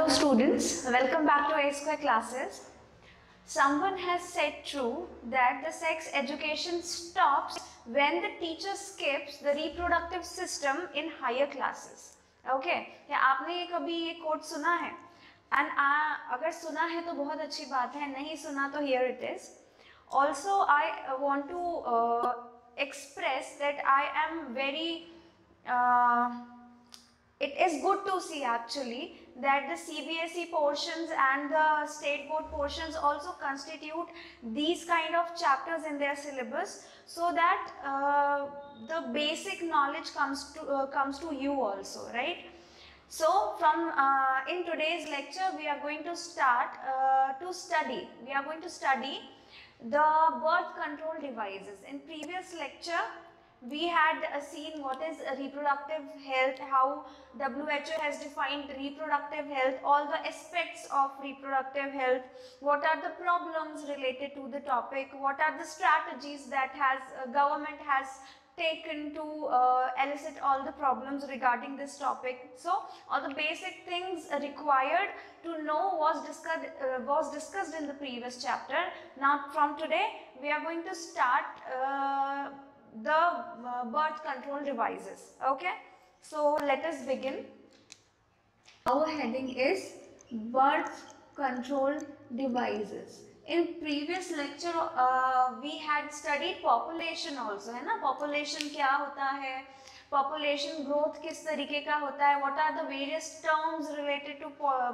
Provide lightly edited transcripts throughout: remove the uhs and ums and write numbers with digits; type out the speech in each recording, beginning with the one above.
Hello students, welcome back to A Square classes. Someone has said true that the sex education stops when the teacher skips the reproductive system in higher classes. Okay, क्या आपने ये कभी ये coat सुना है? And अगर सुना है तो बहुत अच्छी बात है, नहीं सुना तो here it is. Also, I want to express that I am very it is good to see actually that the CBSE portions and the state board portions also constitute these kind of chapters in their syllabus, so that the basic knowledge comes to you also, right? So from in today's lecture we are going to start we are going to study the birth control devices. In previous lecture we had seen what is reproductive health, how WHO has defined reproductive health, all the aspects of reproductive health, what are the problems related to the topic, what are the strategies that government has taken to elicit all the problems regarding this topic. So all the basic things required to know was discussed in the previous chapter. Now from today we are going to start the birth control devices. Okay, so let us begin. Our heading is birth control devices. In previous lecture we had studied population also, है ना? Population क्या होता है, population growth किस तरीके का होता है, what are the various terms related to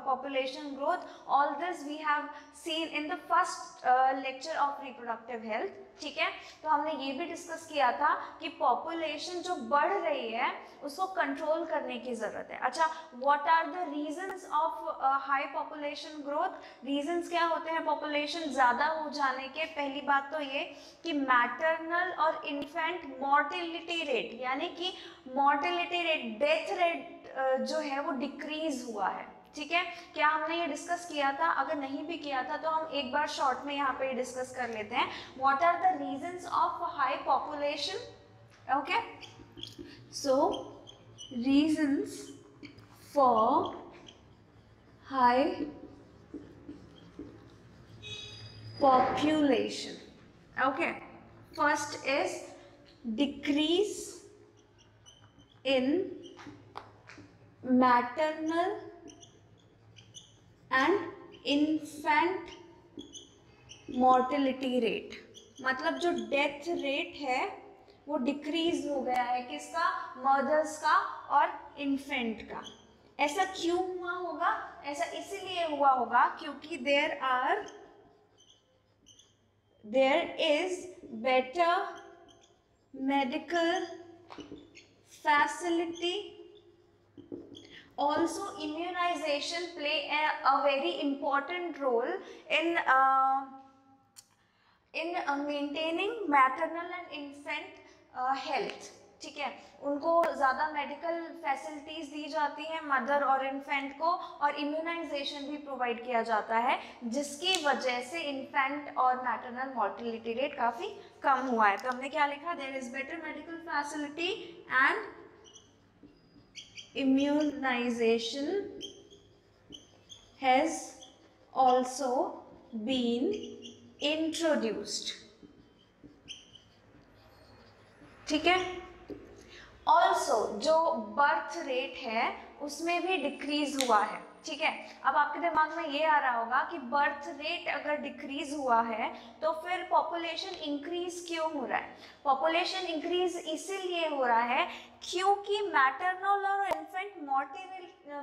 population growth, all this we have seen in the first lecture of reproductive health. ठीक है, तो हमने ये भी डिस्कस किया था कि पॉपुलेशन जो बढ़ रही है उसको कंट्रोल करने की जरूरत है. अच्छा, what are the reasons of high population growth? Reasons क्या होते हैं पॉपुलेशन ज्यादा हो जाने के? पहली बात तो ये कि मैटरनल और इन्फेंट मोर्टेलिटी रेट, यानी कि मोर्टेलिटी रेट, डेथ रेट जो है वो डिक्रीज हुआ है. ठीक है, क्या हमने ये डिस्कस किया था? अगर नहीं भी किया था तो हम एक बार शॉर्ट में यहाँ पे डिस्कस कर लेते हैं. What are the reasons of high population? Okay, so reasons for high population. Okay, first is decrease in maternal and infant mortality rate. मतलब जो डेथ रेट है वो डिक्रीज हो गया है, किसका? मदर्स का और इन्फेंट का. ऐसा क्यों हुआ होगा? ऐसा इसीलिए हुआ होगा क्योंकि there is better medical facility. Also immunization play a very important role in maintaining maternal and infant health. ठीक है, उनको ज़्यादा मेडिकल फैसिलिटीज़ दी जाती हैं मदर और इन्फेंट को, और इम्यूनाइजेशन भी प्रोवाइड किया जाता है, जिसकी वजह से इन्फेंट और मैटरनल मॉर्टेलिटी रेट काफ़ी कम हुआ है. तो हमने क्या लिखा? There is better medical facility and immunization has also been introduced. ठीक है, also जो बर्थ रेट है उसमें भी डिक्रीज हुआ है. ठीक है, अब आपके दिमाग में ये आ रहा होगा कि बर्थ रेट अगर डिक्रीज हुआ है तो फिर पॉपुलेशन इंक्रीज क्यों हो रहा है? पॉपुलेशन इंक्रीज इसीलिए हो रहा है क्योंकि मैटरनल और इन्फेंट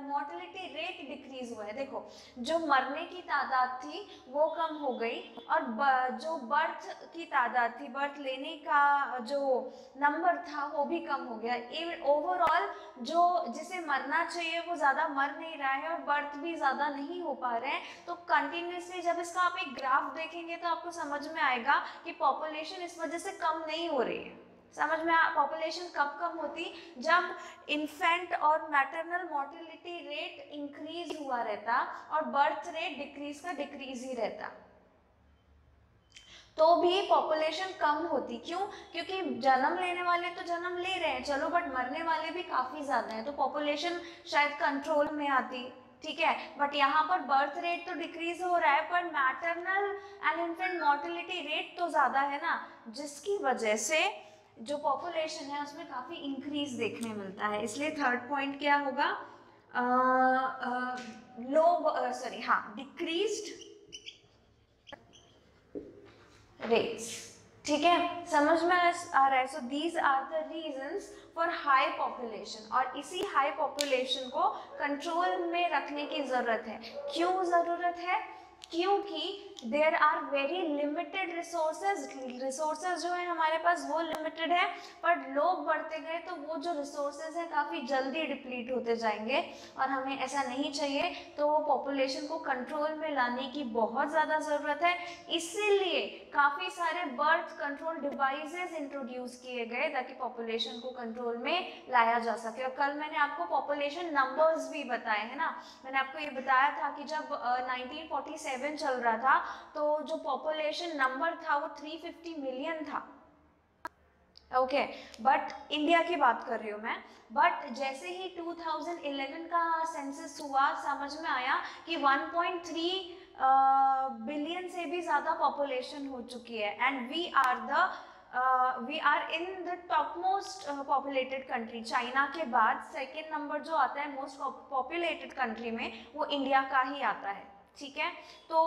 मोर्टेलिटी रेट डिक्रीज हुआ है. देखो, जो मरने की तादाद थी वो कम हो गई, और जो बर्थ की तादाद थी, बर्थ लेने का जो नंबर था वो भी कम हो गया. ओवरऑल जो जिसे मरना चाहिए वो ज़्यादा मर नहीं रहा है और बर्थ भी ज़्यादा नहीं हो पा रहे हैं. तो कंटिन्यूसली जब इसका आप एक ग्राफ देखेंगे तो आपको समझ में आएगा कि पॉपुलेशन इस वजह से कम नहीं हो रही है. समझ में? पॉपुलेशन कब कम होती? जब इन्फेंट और मैटरनल मोर्टेलिटी रेट इंक्रीज हुआ रहता और बर्थ रेट डिक्रीज का डिक्रीज ही रहता, तो भी पॉपुलेशन कम होती. क्यों? क्योंकि जन्म लेने वाले तो जन्म ले रहे हैं चलो, बट मरने वाले भी काफ़ी ज़्यादा हैं, तो पॉपुलेशन शायद कंट्रोल में आती. ठीक है, बट यहाँ पर बर्थ रेट तो डिक्रीज हो रहा है पर maternal and infant mortality rate तो ज़्यादा है ना, जिसकी वजह से जो पॉपुलेशन है उसमें काफ़ी इंक्रीज देखने मिलता है। इसलिए थर्ड पॉइंट क्या होगा, डिक्रीज्ड रेट्स। ठीक है, समझ में आ रहा है। So these are the reasons for high population, और इसी हाई पॉपुलेशन को कंट्रोल में रखने की ज़रूरत है। क्यों ज़रूरत है? क्योंकि there are very limited resources जो है हमारे पास वो लिमिटेड है, पर लोग बढ़ते गए तो वो जो रिसोर्सेज है काफ़ी जल्दी डिप्लीट होते जाएंगे और हमें ऐसा नहीं चाहिए। तो पॉपुलेशन को कंट्रोल में लाने की बहुत ज़्यादा ज़रूरत है, इसीलिए काफ़ी सारे बर्थ कंट्रोल डिवाइसेस इंट्रोड्यूस किए गए ताकि पॉपुलेशन को कंट्रोल में लाया जा सके। और कल मैंने आपको पॉपुलेशन नंबर्स भी बताए हैं ना, मैंने आपको ये बताया था कि जब 1947 चल रहा था तो जो पॉपुलेशन नंबर था वो 350 मिलियन था। ओके, बट इंडिया की बात कर रही हूँ मैं। बट जैसे ही 2011 का सेंसस हुआ, समझ में आया कि 1.3 बिलियन से भी ज़्यादा पॉपुलेशन हो चुकी है, and we are in the top most populated country. China के बाद सेकेंड नंबर जो आता है मोस्ट पॉपुलेटेड कंट्री में, वो इंडिया का ही आता है। ठीक है, तो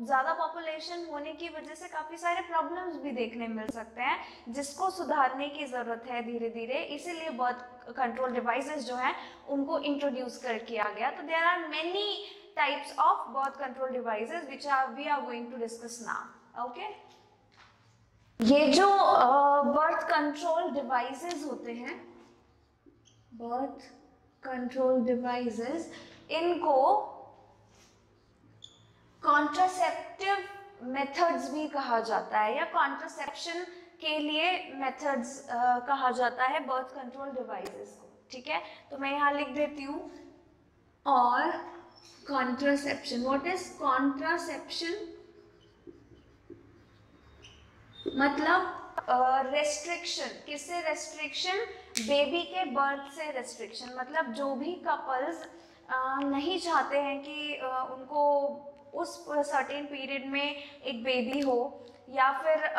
ज़्यादा पॉपुलेशन होने की वजह से काफ़ी सारे प्रॉब्लम्स भी देखने मिल सकते हैं, जिसको सुधारने की ज़रूरत है धीरे धीरे। इसीलिए बर्थ कंट्रोल डिवाइसेस जो हैं उनको इंट्रोड्यूस कर किया गया। तो there are many types of birth control devices which we are going to discuss now. Okay, ये जो बर्थ कंट्रोल डिवाइसेस होते हैं, बर्थ कंट्रोल डिवाइसेस, इनको कॉन्ट्रासेप्टिव मेथड्स भी कहा जाता है, या कॉन्ट्रासेप्शन के लिए मेथड्स कहा जाता है बर्थ कंट्रोल डिवाइसेस को। ठीक है, तो मैं यहाँ लिख देती हूँ। और कॉन्ट्रासेप्शन, व्हाट इज कॉन्ट्रासेप्शन? मतलब रेस्ट्रिक्शन। किससे रेस्ट्रिक्शन? बेबी के बर्थ से रेस्ट्रिक्शन। मतलब जो भी कपल्स नहीं चाहते हैं कि उनको उस सर्टेन पीरियड में एक बेबी हो, या फिर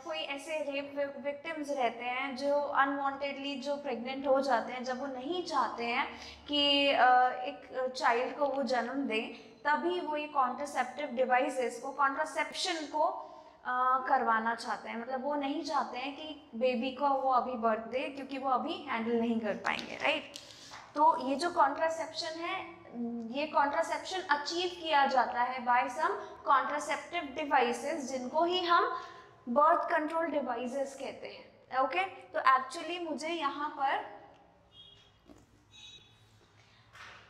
कोई ऐसे रेप विक्टिम्स रहते हैं जो अनवांटेडली जो प्रेग्नेंट हो जाते हैं, जब वो नहीं चाहते हैं कि एक चाइल्ड को वो जन्म दें, तभी वो ये कॉन्ट्रासेप्टिव डिवाइसेस को, कॉन्ट्रासेप्शन को करवाना चाहते हैं। मतलब वो नहीं चाहते हैं कि बेबी को वो अभी बर्थ दे, क्योंकि वो अभी हैंडल नहीं कर पाएंगे, राइट। तो ये जो कॉन्ट्रासेप्शन है, ये कॉन्ट्रासेप्शन अचीव किया जाता है बाय सम कॉन्ट्रासेप्टिव डिवाइसेस, जिनको ही हम बर्थ कंट्रोल डिवाइसेस कहते हैं। ओके, तो एक्चुअली मुझे यहाँ पर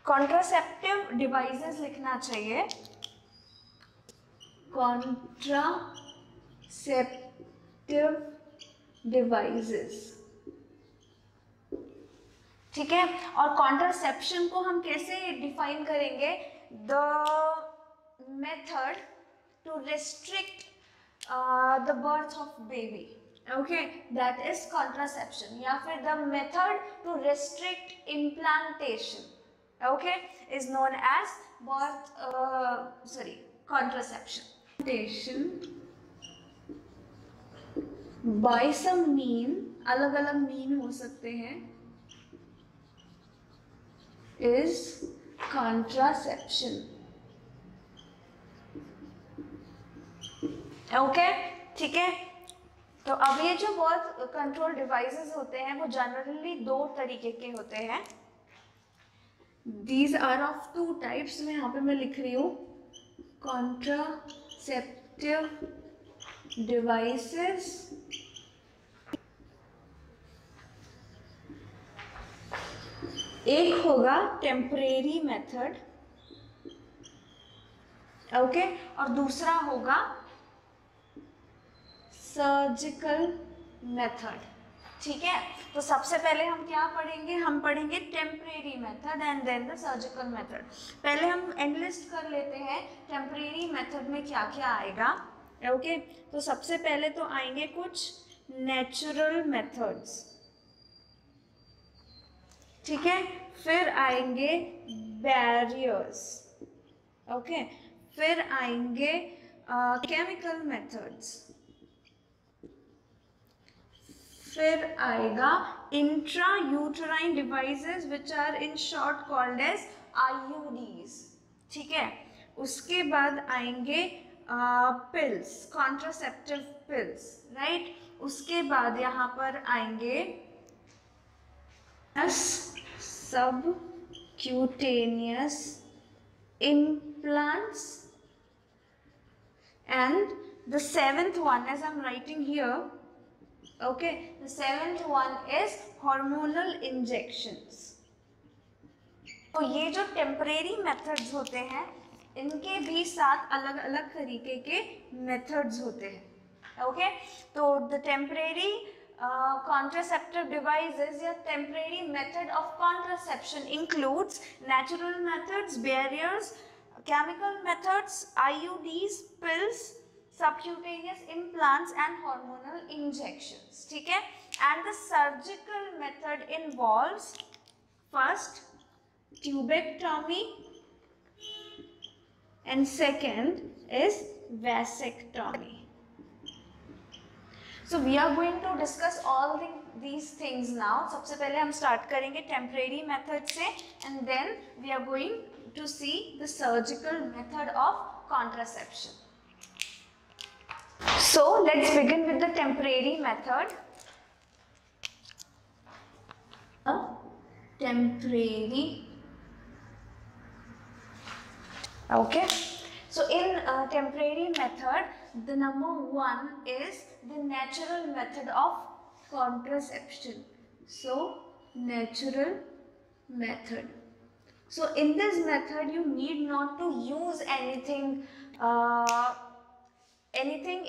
कॉन्ट्रासेप्टिव डिवाइसेस लिखना चाहिए, कॉन्ट्रासेप्टिव डिवाइसेस। ठीक है, और कॉन्ट्रासेप्शन को हम कैसे डिफाइन करेंगे? The method to restrict the birth of baby, okay, that is contraception. या फिर the method to restrict implantation, okay, is known as contraception by some mean. अलग अलग मीन हो सकते हैं, is contraception. ओके, ठीक है। तो अब ये जो बर्थ कंट्रोल डिवाइसेस होते हैं वो जनरली दो तरीके के होते हैं। These are of two types। में यहाँ पे मैं लिख रही हूँ contraceptive devices एक होगा टेम्परेरी मेथड, ओके, और दूसरा होगा सर्जिकल मेथड। ठीक है, तो सबसे पहले हम क्या पढ़ेंगे? हम पढ़ेंगे temporary method and then the surgical method. पहले हम एनलिस्ट कर लेते हैं टेम्परेरी मेथड में क्या क्या आएगा। ओके, तो सबसे पहले तो आएंगे कुछ नेचुरल मेथड्स। ठीक है, फिर आएंगे बैरियर्स, ओके, फिर आएंगे केमिकल मेथड्स, फिर आएगा intra uterine devices which are in short called as IUDs, ठीक है। उसके बाद आएंगे पिल्स, कॉन्ट्रासेप्टिव पिल्स, राइट। उसके बाद यहाँ पर आएंगे subcutaneous implants, and the seventh one, as I'm writing here, okay, the seventh one is hormonal injections. तो ये जो टेम्परेरी मेथड्स होते हैं इनके भी 7 अलग अलग तरीके के मेथड्स होते हैं, ओके। तो द टेम्परेरी contraceptive devices या temporary method of contraception includes natural methods, barriers, chemical methods, IUDs, pills, subcutaneous implants and hormonal injections, ठीक है। And the surgical method involves first tubectomy and second is vasectomy. So we are going to discuss all these things now. सबसे पहले हम start करेंगे temporary method से, and then we are going to see the surgical method of contraception. So let's begin with the temporary method. Temporary, okay. So in temporary method, the number 1 is the natural method of contraception. So natural method. So in this method you need not to use anything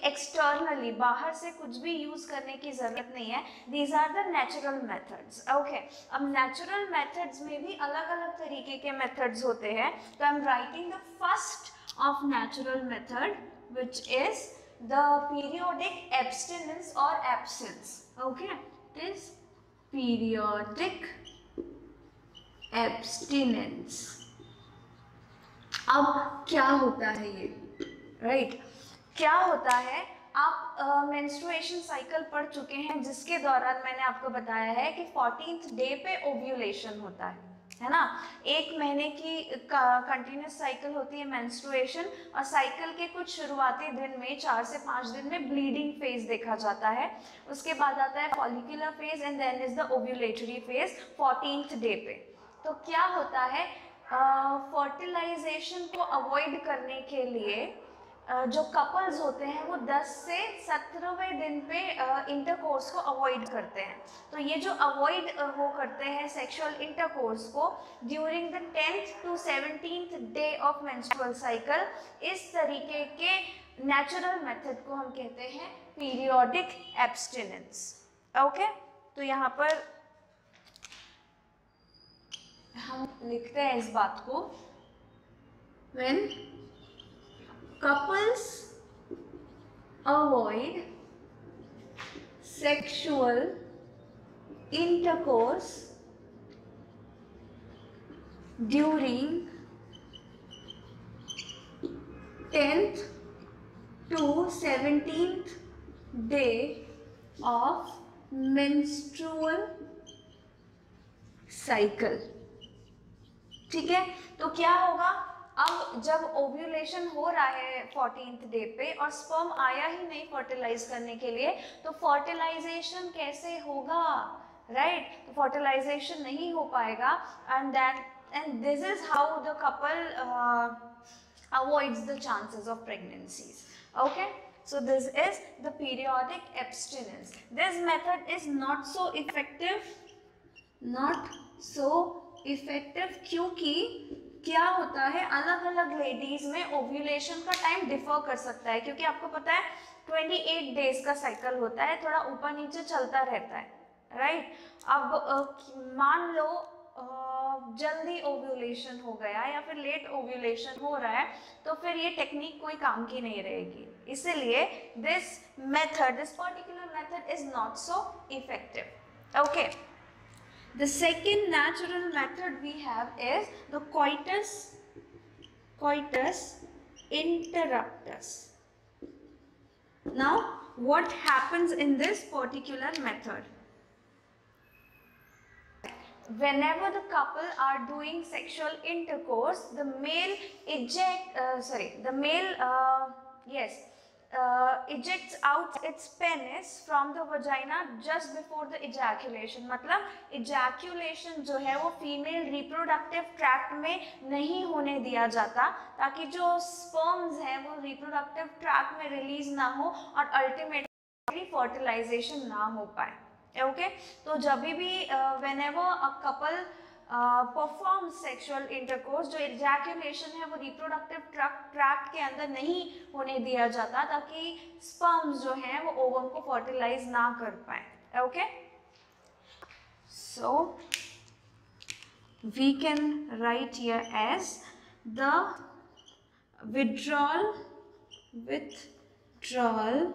externally, बाहर से कुछ भी use करने की जरूरत नहीं है. These are the natural methods, okay. अब natural methods में भी अलग अलग तरीके के methods होते हैं. तो I'm writing the first of natural method, which is the periodic abstinence or absence, okay. It is periodic abstinence. अब क्या होता है ये, right? क्या होता है, आप मेंस्ट्रुएशन साइकिल पढ़ चुके हैं जिसके दौरान मैंने आपको बताया है कि 14th डे पे ओव्यूलेशन होता है ना। 1 महीने की कंटिन्यूस साइकिल होती है मेंस्ट्रुएशन, और साइकिल के कुछ शुरुआती दिन में 4 से 5 दिन में ब्लीडिंग फेज देखा जाता है. उसके बाद आता है follicular phase and then is the ovulatory phase 14th day पे. तो क्या होता है, फर्टिलाइजेशन को अवॉइड करने के लिए जो कपल्स होते हैं वो 10 से 17वें दिन पे इंटरकोर्स को अवॉइड करते हैं. तो ये जो अवॉइड वो करते हैं सेक्सुअल इंटरकोर्स को during the 10th to 17th day of menstrual cycle, इस तरीके के नेचुरल मेथड को हम कहते हैं पीरियोडिक एब्स्टिनेंस, ओके. तो यहाँ पर हम लिखते हैं इस बात को, when couples avoid sexual intercourse during 10th to 17th day of menstrual cycle. ठीक है. तो क्या होगा, अब जब ओव्यूलेशन हो रहा है 14th डे पे और स्पर्म आया ही नहीं फर्टिलाइज करने के लिए, तो फर्टिलाइजेशन कैसे होगा, राइट. तो फर्टिलाइजेशन नहीं हो पाएगा, and this is how the couple avoids the chances of pregnancies, okay. So this is the periodic abstinence. This method is not so effective क्योंकि क्या होता है, अलग अलग लेडीज में ओव्यूलेशन का टाइम डिफर कर सकता है, क्योंकि आपको पता है 28 डेज का साइकिल होता है, थोड़ा ऊपर नीचे चलता रहता है, राइट. अब मान लो जल्दी ओव्यूलेशन हो गया या फिर लेट ओव्यूलेशन हो रहा है, तो फिर ये टेक्निक कोई काम की नहीं रहेगी. इसीलिए this particular method is not so effective, okay. The second natural method we have is the coitus interruptus. Now, what happens in this particular method? Whenever the couple are doing sexual intercourse, the male ejects out its penis from the vagina just before the ejaculation. मतलब ejaculation जो है वो female reproductive tract में नहीं होने दिया जाता, ताकि जो स्पर्म्स हैं वो रिप्रोडक्टिव ट्रैक्ट में रिलीज ना हो और अल्टीमेटली फर्टिलाइजेशन ना हो पाए. ओके, तो जब भी whenever a couple perform sexual intercourse, जो इजैकुलेशन है वो रिप्रोडक्टिव ट्रैक्ट के अंदर नहीं होने दिया जाता, ताकि स्पर्म्स जो हैं वो ओवम को फर्टिलाइज ना कर पाए. Okay, so we can write here as the withdrawal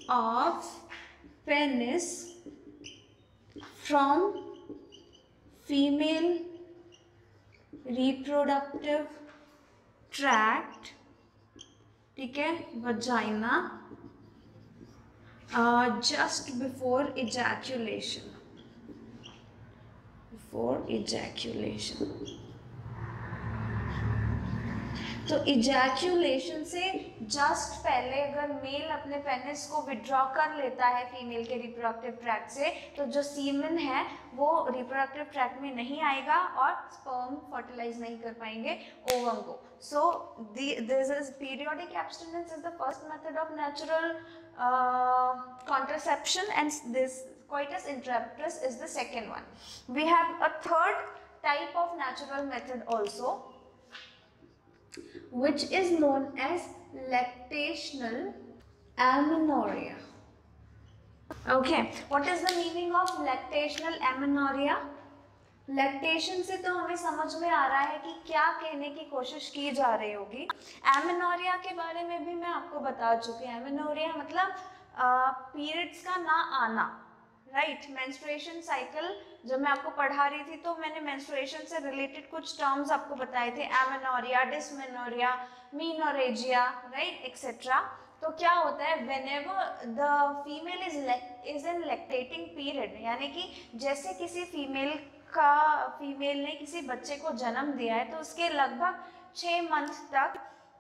of penis from female reproductive tract, ठीक है, vagina, just before ejaculation. तो इजैक्यूलेशन से जस्ट पहले अगर मेल अपने पेनिस को विड्रॉ कर लेता है फीमेल के रिप्रोडक्टिव ट्रैक्ट से, तो जो सीमन है वो रिप्रोडक्टिव ट्रैक्ट में नहीं आएगा और स्पर्म फर्टिलाइज नहीं कर पाएंगे ओवम को. So this is periodic abstinence is the first method of natural contraception, and this coitus interruptus is the second one. We have a third type of natural method also, which is known as lactational amenorrhea. Okay, what is the meaning of lactational amenorrhea? Lactation से तो हमें समझ में आ रहा है कि क्या कहने की कोशिश की जा रही होगी. एमेनोरिया के बारे में भी मैं आपको बता चुकी हूँ. एमेनोरिया मतलब पीरियड्स का ना आना, राइट. मेंस्ट्रुएशन साइकिल जब मैं आपको पढ़ा रही थी तो मैंने मेंस्ट्रुएशन से रिलेटेड कुछ टर्म्स आपको बताए थे, amenorrhea, dysmenorrhea, menorrhagia, right, etcetera. तो क्या होता है, whenever the female is in lactating period, यानी कि जैसे किसी फीमेल ने किसी बच्चे को जन्म दिया है तो उसके लगभग 6 मंथ तक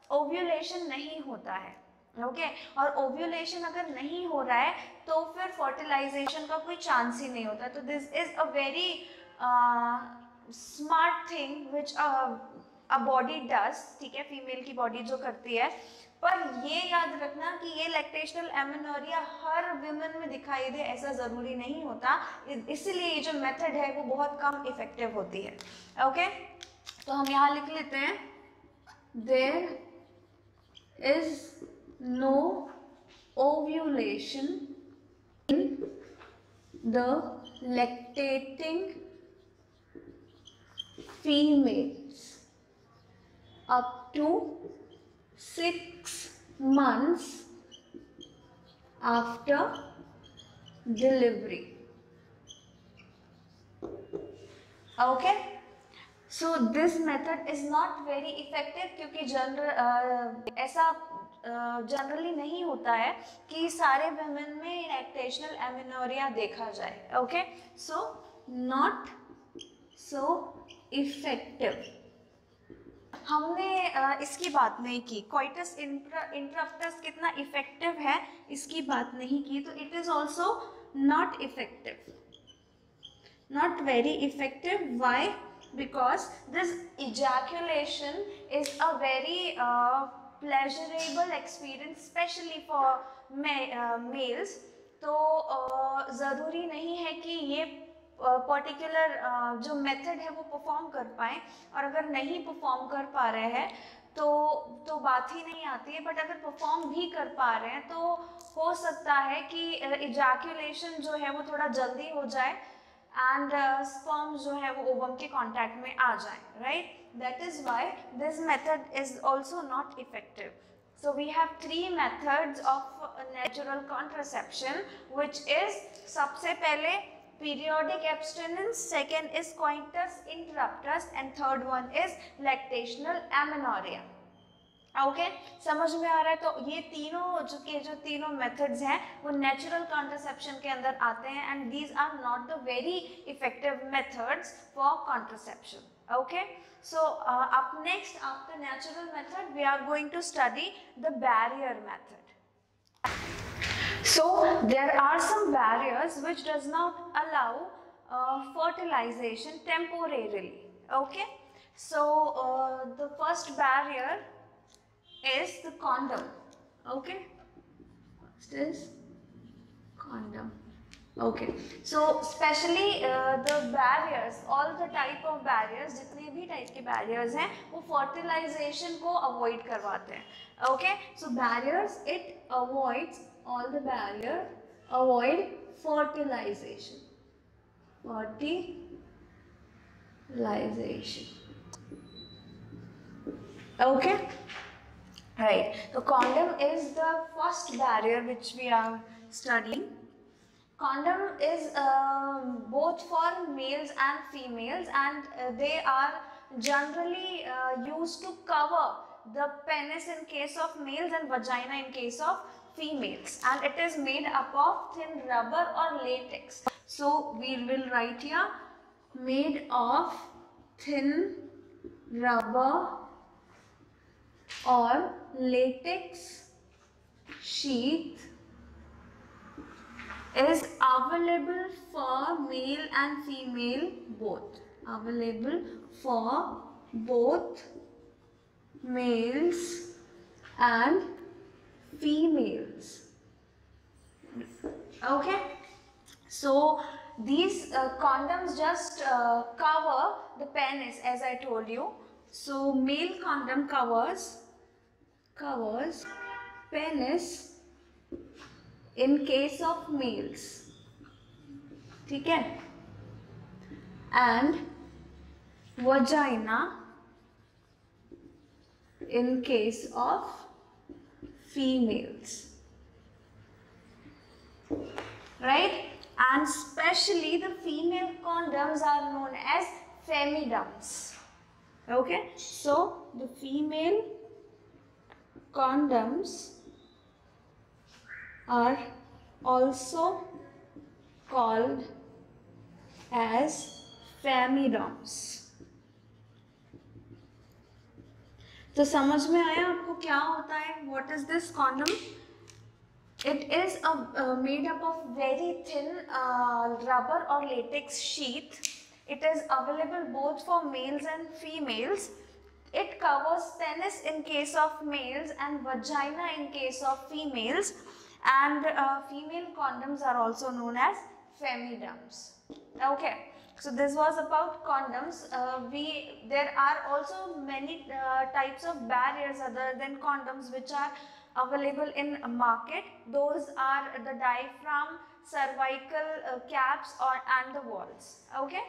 ओव्यूलेशन नहीं होता है. ओके, और ओव्यूलेशन अगर नहीं हो रहा है तो फिर फर्टिलाइजेशन का कोई चांस ही नहीं होता. तो this is a very smart thing which a body does, ठीक है, फीमेल की बॉडी जो करती है. पर ये याद रखना कि ये लैक्टेशनल एमेनोरिया हर विमेन में दिखाई दे ऐसा ज़रूरी नहीं होता, इसीलिए ये जो मेथड है वो बहुत कम इफेक्टिव होती है. ओके, तो हम यहाँ लिख लेते हैं, there is no ovulation in the lactating females up to 6 months after delivery. Okay, so this method is not very effective क्योंकि ऐसा जनरली नहीं होता है कि सारे वुमेन में लैक्टेशनल एमेनोरिया देखा जाए. Okay, so not so effective. हमने इसकी बात नहीं की, कोइटस इंटरप्टस कितना इफेक्टिव है इसकी बात नहीं की, तो it is also not effective, not very effective. Why? Because this ejaculation is a very pleasurable experience specially for males. तो ज़रूरी नहीं है कि ये पर्टिकुलर जो मेथड है वो परफॉर्म कर पाए, और अगर नहीं परफॉर्म कर पा रहे हैं तो बात ही नहीं आती है. बट अगर परफॉर्म भी कर पा रहे हैं तो हो सकता है कि इजैकुलेशन जो है वो थोड़ा जल्दी हो जाए एंड स्पर्म जो है वो ओवम के कांटेक्ट में आ जाए, right. That is why this method is also not effective. So we have 3 methods of natural contraception, which is सबसे पहले periodic abstinence, second is coitus interruptus, and third one is lactational amenorrhea. Okay समझ में आ रहा है? तो ये तीनों जो तीनों मेथड्स हैं वो नेचुरल कॉन्ट्रासेप्शन के अंदर आते हैं, and these are not the very effective methods for contraception. Okay, so up next, after natural method, we are going to study the barrier method. So there are some barriers which does not allow fertilization temporarily. Okay, so the first barrier is the condom. Okay, first is condom. Okay, so especially the barriers, all the type of barriers, जितने भी type के barriers हैं वो fertilization को avoid करवाते हैं. Okay, so barriers, it avoids, all the barrier avoid fertilization. Okay, right. So condom is the first barrier which we are studying. Condom is both for males and females, and they are generally used to cover the penis in case of males and vagina in case of females, and it is made up of thin rubber or latex. So we will write here, made of thin rubber or latex sheath, is available for male and female both. Available for both males and females. Okay, so these condoms just cover the penis, as I told you. So male condom covers penis in case of males, ठीक है, and vagina in case of females, right? And especially the female condoms are known as femidums. Okay, so the female condoms are also called as femidums. तो समझ में आया आपको क्या होता है? What is this condom? It is made up of very thin rubber or latex sheath. It is available both for males and females. It covers penis in case of males and vagina in case of females. And female condoms are also known as femidums. Okay, so this was about condoms. There are also many types of barriers other than condoms which are available in market. Those are the diaphragm, cervical caps, and the walls. Okay,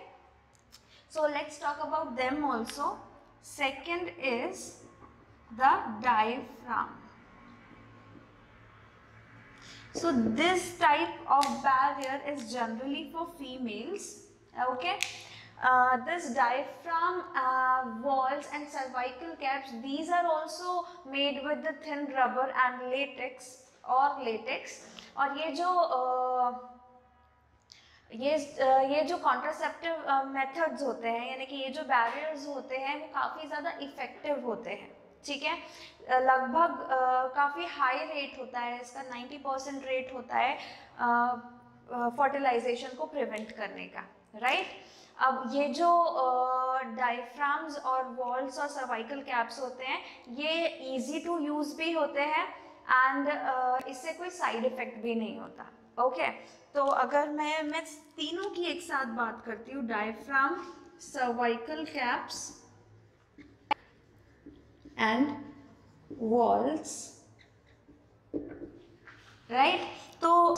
so let's talk about them also. Second is the diaphragm. So this type of barrier is generally for females. Okay, this diaphragm, walls and cervical caps, these are also made with the thin rubber and latex. और ये जो contraceptive methods होते हैं, यानी कि ये जो barriers होते हैं वो काफ़ी ज़्यादा इफ़ेक्टिव होते हैं. ठीक है, लगभग काफ़ी हाई रेट होता है इसका, 90% रेट होता है फर्टिलाइजेशन को प्रिवेंट करने का. राइट, अब ये जो डायफ्राम्स और वॉल्स और सर्वाइकल कैप्स होते हैं ये इजी टू यूज़ भी होते हैं, एंड इससे कोई साइड इफ़ेक्ट भी नहीं होता. ओके, तो अगर मैं तीनों की एक साथ बात करती हूँ, diaphragm, cervical caps and walls, right, तो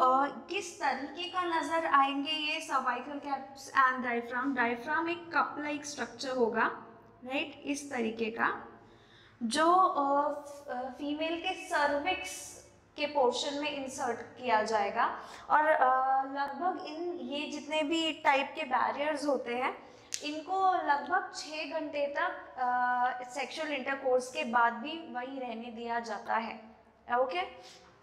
किस तरीके का नज़र आएंगे ये cervical caps and diaphragm? Diaphragm एक कप लाइक स्ट्रक्चर होगा, राइट, इस तरीके का, जो फीमेल के सर्विक्स के पोर्शन में इंसर्ट किया जाएगा। और लगभग इन ये जितने भी टाइप के बैरियर्स होते हैं इनको लगभग 6 घंटे तक सेक्सुअल इंटरकोर्स के बाद भी वही रहने दिया जाता है। ओके,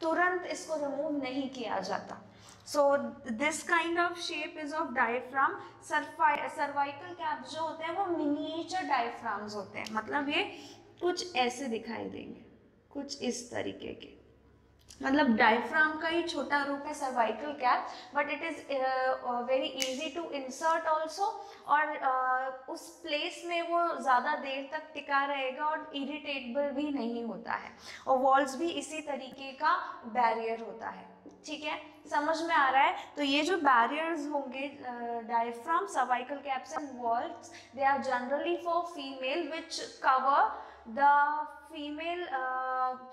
तुरंत इसको रिमूव नहीं किया जाता। So this kind of shape is of diaphragm. Cervical caps जो होते हैं वो मिनिएचर डायफ्राम्स होते हैं, मतलब ये कुछ ऐसे दिखाई देंगे, कुछ इस तरीके के, मतलब डायफ्राम का ही छोटा रूप है cervical cap, but it is very easy to insert also, और उस प्लेस में वो ज़्यादा देर तक टिका रहेगा और इरिटेटेबल भी नहीं होता है, और वॉल्स भी इसी तरीके का बैरियर होता है। ठीक है, समझ में आ रहा है? तो ये जो बैरियर्स होंगे diaphragm, cervical caps and vaults, they are generally for female which cover the female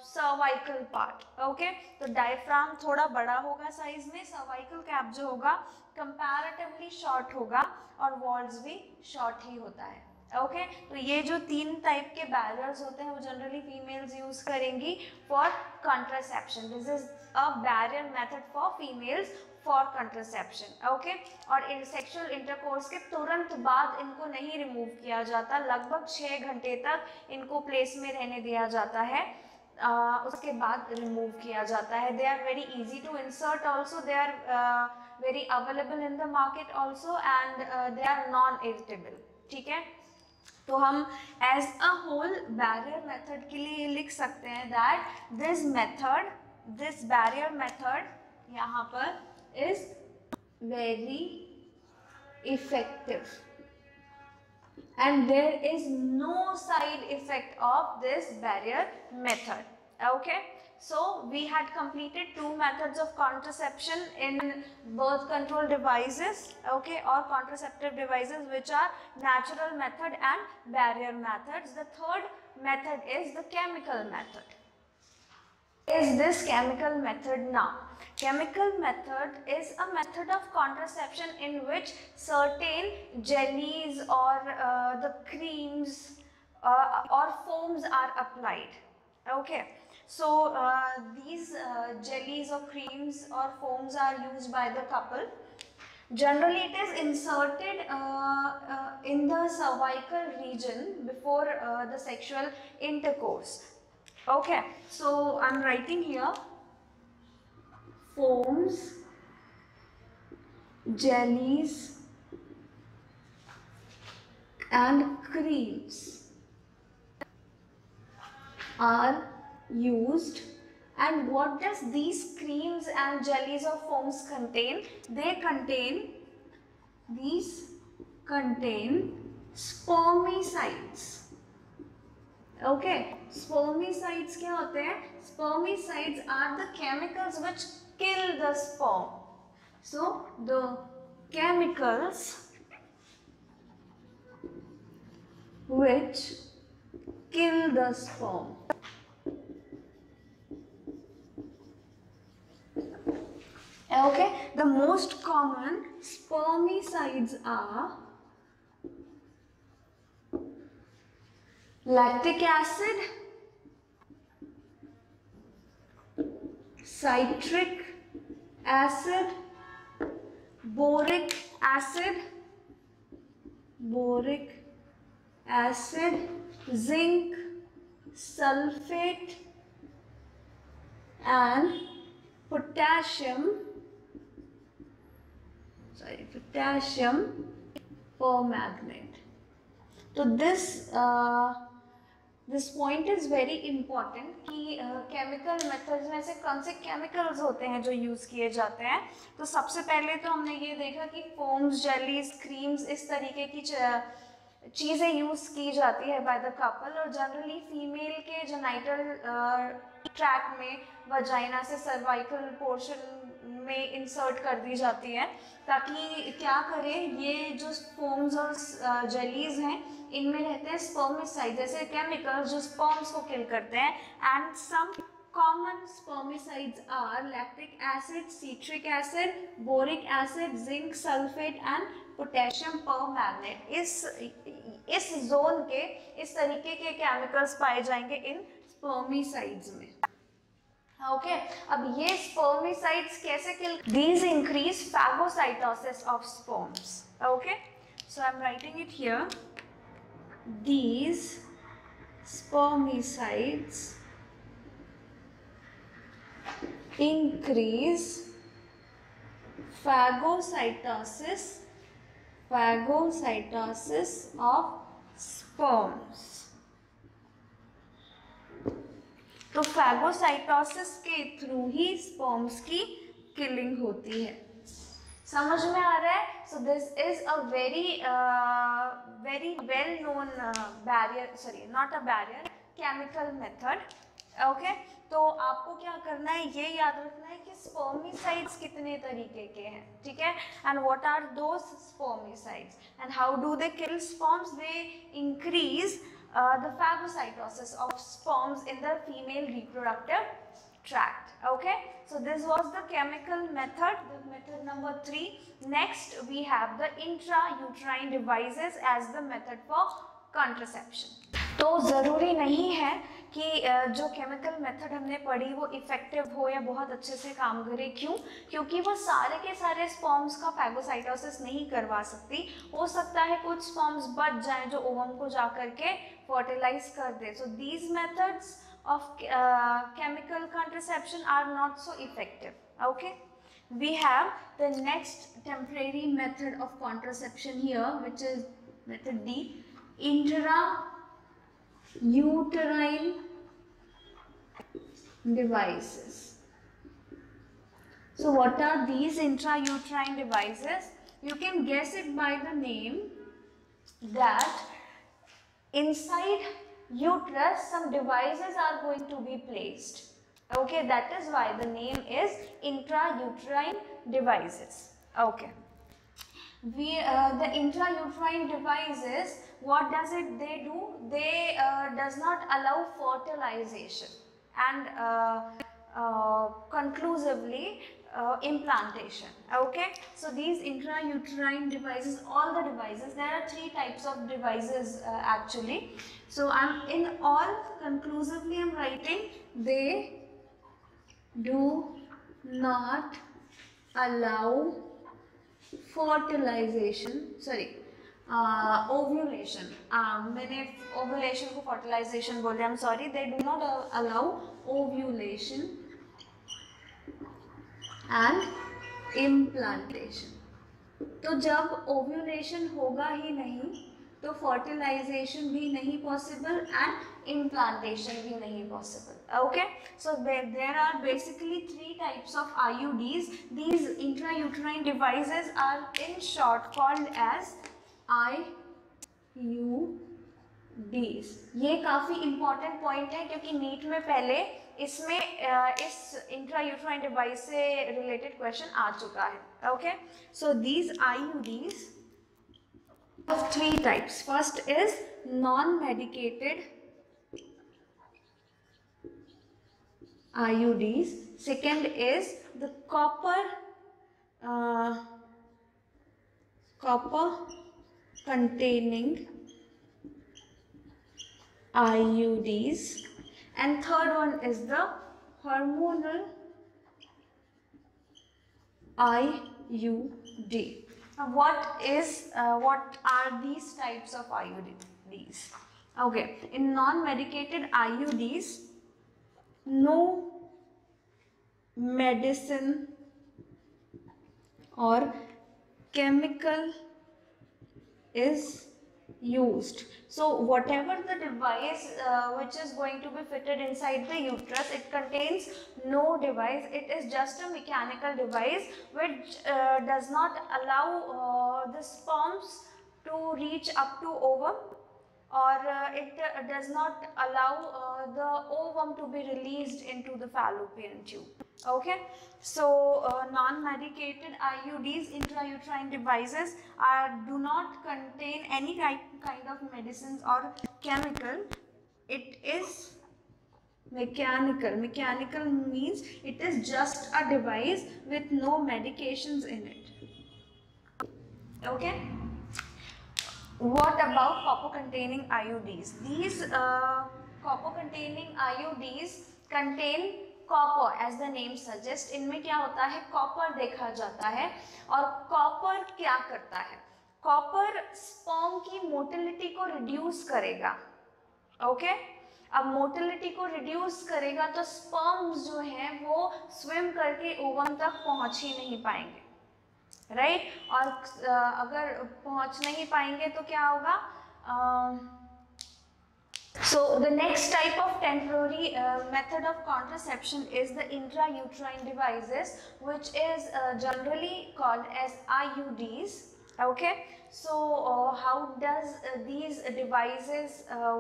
cervical part. Okay, तो डायफ्राम थोड़ा बड़ा होगा साइज में, सर्वाइकल कैप जो होगा कंपैरेटिवली शॉर्ट होगा, और वॉल्स भी शॉर्ट ही होता है। ओके, तो ये जो 3 टाइप के बैरियर्स होते हैं वो जनरली फीमेल्स यूज करेंगी for contraception. This is a barrier method for females for contraception. Okay, और इन सेक्सुअल इंटरकोर्स के तुरंत बाद इनको नहीं रिमूव किया जाता, लगभग 6 घंटे तक इनको प्लेस में रहने दिया जाता है, उसके बाद रिमूव किया जाता है। They are very easy to insert also, they are very available in the market also, and they are non irritable. ठीक है, तो हम as a whole barrier method के लिए लिख सकते हैं that this method, this barrier method यहाँ पर is very effective and there is no side effect of this barrier method. Okay, so we had completed 2 methods of contraception in birth control devices, okay, or contraceptive devices, which are natural method and barrier methods. The third method is the chemical method. Is this chemical method now? Chemical method is a method of contraception in which certain jellies or the creams or foams are applied. Okay, so these jellies or creams or foams are used by the couple. Generally it is inserted in the cervical region before the sexual intercourse. Okay, so I'm writing here foams, jellies and creams are used. And what does these creams and jellies or foams contain? They contain spermicides. Okay, spermicides क्या होते हैं? Spermicides are the chemicals which kill the sperm. So the chemicals which kill the sperm. Okay, the most common spermicides are lactic acid, citric acid, boric acid, zinc sulfate and potassium permanganate. So this point is very important कि chemical methods में से कौन से chemicals होते हैं जो use किए जाते हैं। तो सबसे पहले तो हमने ये देखा कि foams, jellies, creams इस तरीके की चीज़ें यूज़ की जाती है बाय द कपल, और जनरली फीमेल के जेनाइटल ट्रैक में वजाइना से सर्वाइकल पोर्शन में इंसर्ट कर दी जाती है, ताकि क्या करें, ये जो फोम्स और जेलीज हैं इनमें रहते हैं स्पर्मिसाइड जैसे केमिकल्स जो स्पर्म्स को किल करते हैं। And some common spermicides are lactic acid, citric acid, boric acid, zinc sulfate and potassium permanganate। इस जोन के इस तरीके के केमिकल्स पाए जाएंगे इन स्पर्मिसाइड्स में। ओके अब ये स्पर्मिसाइड्स कैसे किल, these increase phagocytosis of sperms. Okay, so I'm writing it here. These spermicides increase phagocytosis of sperms. तो फैगोसाइटोसिस के थ्रू ही स्पर्म्स की किलिंग होती है. समझ में आ रहा है? So this is a very well known barrier, sorry not a barrier, chemical method. Okay, तो आपको क्या करना है, ये याद रखना है कि स्पर्मिसाइड्स कितने तरीके के हैं, ठीक है, and what are those spermicides and how do they kill sperms. They increase the phagocytosis of sperms in the female reproductive tract. Okay, so this was the chemical method, the method number 3. Next we have the intrauterine devices as the method for contraception. तो ज़रूरी नहीं है कि जो chemical method हमने पढ़ी वो effective हो या बहुत अच्छे से काम करे. क्यों? क्योंकि वो सारे के सारे स्पर्म्स का फैगोसाइटोसिस नहीं करवा सकती. हो सकता है कुछ स्पर्म्स बच जाएं जो ओवम को जा करके फर्टिलाइज कर दे. So these methods of chemical contraception are not so effective. Okay, we have the next temporary method of contraception here, which is method D, intrauterine devices. So what are these intrauterine devices? You can guess it by the name that inside uterus some devices are going to be placed. Okay, that is why the name is intrauterine devices. Okay, the intrauterine devices, what does it they do? They does not allow fertilization and conclusively implantation. Okay, so these intrauterine devices, all the devices, there are 3 types of devices actually. So I'm in all conclusively I'm writing they do not allow fertilization, sorry ovulation. मैंने ovulation को fertilization बोल दिया, I'm sorry. They do not allow ovulation and implantation. तो जब ovulation होगा ही नहीं तो fertilization भी नहीं possible and implantation भी नहीं possible. Okay, so there are basically 3 types of IUDs. These intrauterine devices are in short called as IUDs. ये काफ़ी important point है क्योंकि नीट में पहले इसमें इस intrauterine device से related question आ चुका है. Okay, so these IUDs of 3 types. First is non-medicated IUDs. Second is the copper containing IUDs, and third one is the hormonal IUD. Now what are these types of IUDs? Okay, in non-medicated IUDs, no medicine or chemical is used. So whatever the device which is going to be fitted inside the uterus, it contains no device. It is just a mechanical device which does not allow the sperms to reach up to ovum, or it does not allow the ovum to be released into the fallopian tube. Okay, so non-medicated IUDs, intrauterine devices, do not contain any kind of medicines or chemical. It is mechanical. Mechanical means it is just a device with no medications in it. Okay, what about copper containing IUDs? These copper containing IUDs contain copper, as the name suggest, इनमें क्या होता है, copper देखा जाता है। और copper क्या करता है, कॉपर स्पर्म की मोटिलिटी को रिड्यूस करेगा। ओके, अब मोटिलिटी को रिड्यूस करेगा तो स्पर्म्स जो हैं वो स्विम करके ओवम तक पहुंच ही नहीं पाएंगे, राइट? और अगर पहुंच नहीं पाएंगे तो क्या होगा? So the next type of temporary method of contraception is the intrauterine devices, which is generally called as IUDs. Okay, so how does these devices